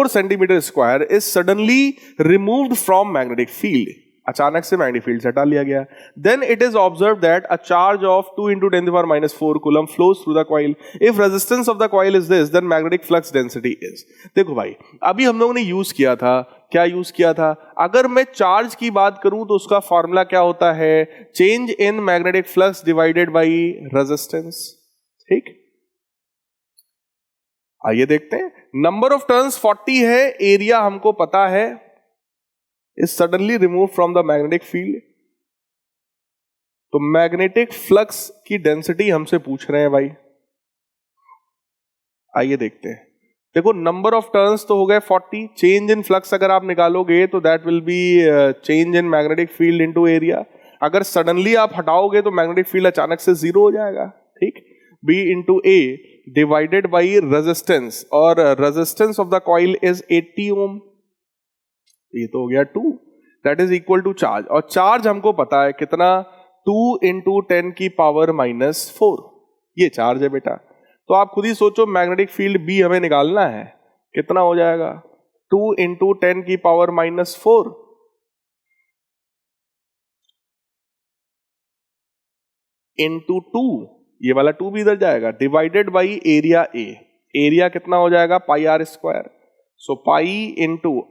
centimetre square is suddenly removed from magnetic field, अचानक से मैग्नेटिक फील्ड से हटा लिया गया। Then it is observe that a charge of 2 × 10⁻⁴ coulomb flows through the coil. If resistance of the coil is this, then magnetic flux density is. देखो भाई, अभी हम लोगों ने यूज किया था, क्या यूज किया था, अगर मैं चार्ज की बात करूं तो उसका फॉर्मूला क्या होता है, change in magnetic flux divided by resistance. ठीक, आइए देखते हैं। नंबर ऑफ टर्न्स 40 है, एरिया हमको पता है, is suddenly removed from the magnetic field। तो मैग्नेटिक फ्लक्स की डेंसिटी हमसे पूछ रहे हैं भाई। आइए देखते हैं। देखो, नंबर ऑफ टर्न्स तो हो गए 40, चेंज इन फ्लक्स अगर आप निकालोगे तो that will B change in magnetic field into area. अगर सडनली आप हटाओगे तो मैग्नेटिक फील्ड अचानक से 0 हो जाएगा। ठीक, B into A divided by resistance, और resistance of the coil is 80 ohm, ये तो हो गया 2, that is equal to charge. और चार्ज हमको पता है कितना, 2 × 10⁻⁴, ये चार्ज है बेटा। तो आप खुद ही सोचो, मैग्नेटिक फील्ड बी हमें निकालना है, कितना हो जाएगा, 2 × 10⁻⁴ इंटू 2, ये वाला 2 भी इधर जाएगा, divided by area A. Area कितना हो जाएगा, πr²। सो पाई इंटू,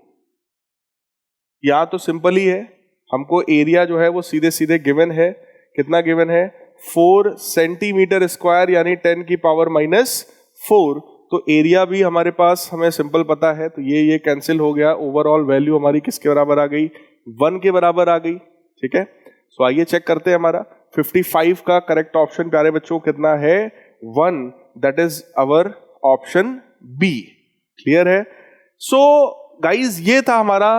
या तो सिंपल ही है, हमको एरिया जो है वो सीधे सीधे गिवन है, कितना गिवन है, 4 सेंटीमीटर स्क्वायर, यानी 10⁻⁴। तो एरिया भी हमारे पास हमें सिंपल पता है, तो ये कैंसिल हो गया। ओवरऑल वैल्यू हमारी किसके बराबर आ गई, 1 के बराबर आ गई। ठीक है, सो आइए चेक करते हैं। हमारा 55 का करेक्ट ऑप्शन प्यारे बच्चों कितना है, 1, that is our option B. Clear है। सो गाइज ये था हमारा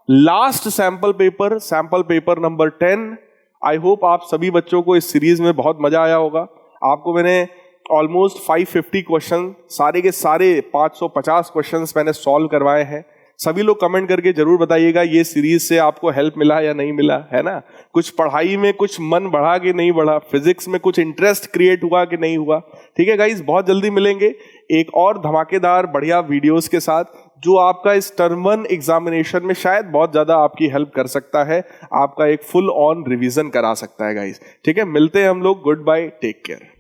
last sample paper number 10। I hope आप सभी बच्चों को इस सीरीज में बहुत मजा आया होगा। आपको मैंने ऑलमोस्ट 550 क्वेश्चन, सारे के सारे 550 क्वेश्चंस मैंने सॉल्व करवाए हैं। सभी लोग कमेंट करके जरूर बताइएगा ये सीरीज से आपको हेल्प मिला या नहीं मिला, है ना। कुछ पढ़ाई में कुछ मन बढ़ा कि नहीं बढ़ा, फिजिक्स में कुछ इंटरेस्ट क्रिएट हुआ कि नहीं हुआ। ठीक है गाइज, बहुत जल्दी मिलेंगे एक और धमाकेदार बढ़िया वीडियोस के साथ, जो आपका इस टर्म 1 एग्जामिनेशन में शायद बहुत ज्यादा आपकी हेल्प कर सकता है, आपका एक फुल ऑन रिवीजन करा सकता है गाइज। ठीक है, मिलते हैं हम लोग। Good bye, take care.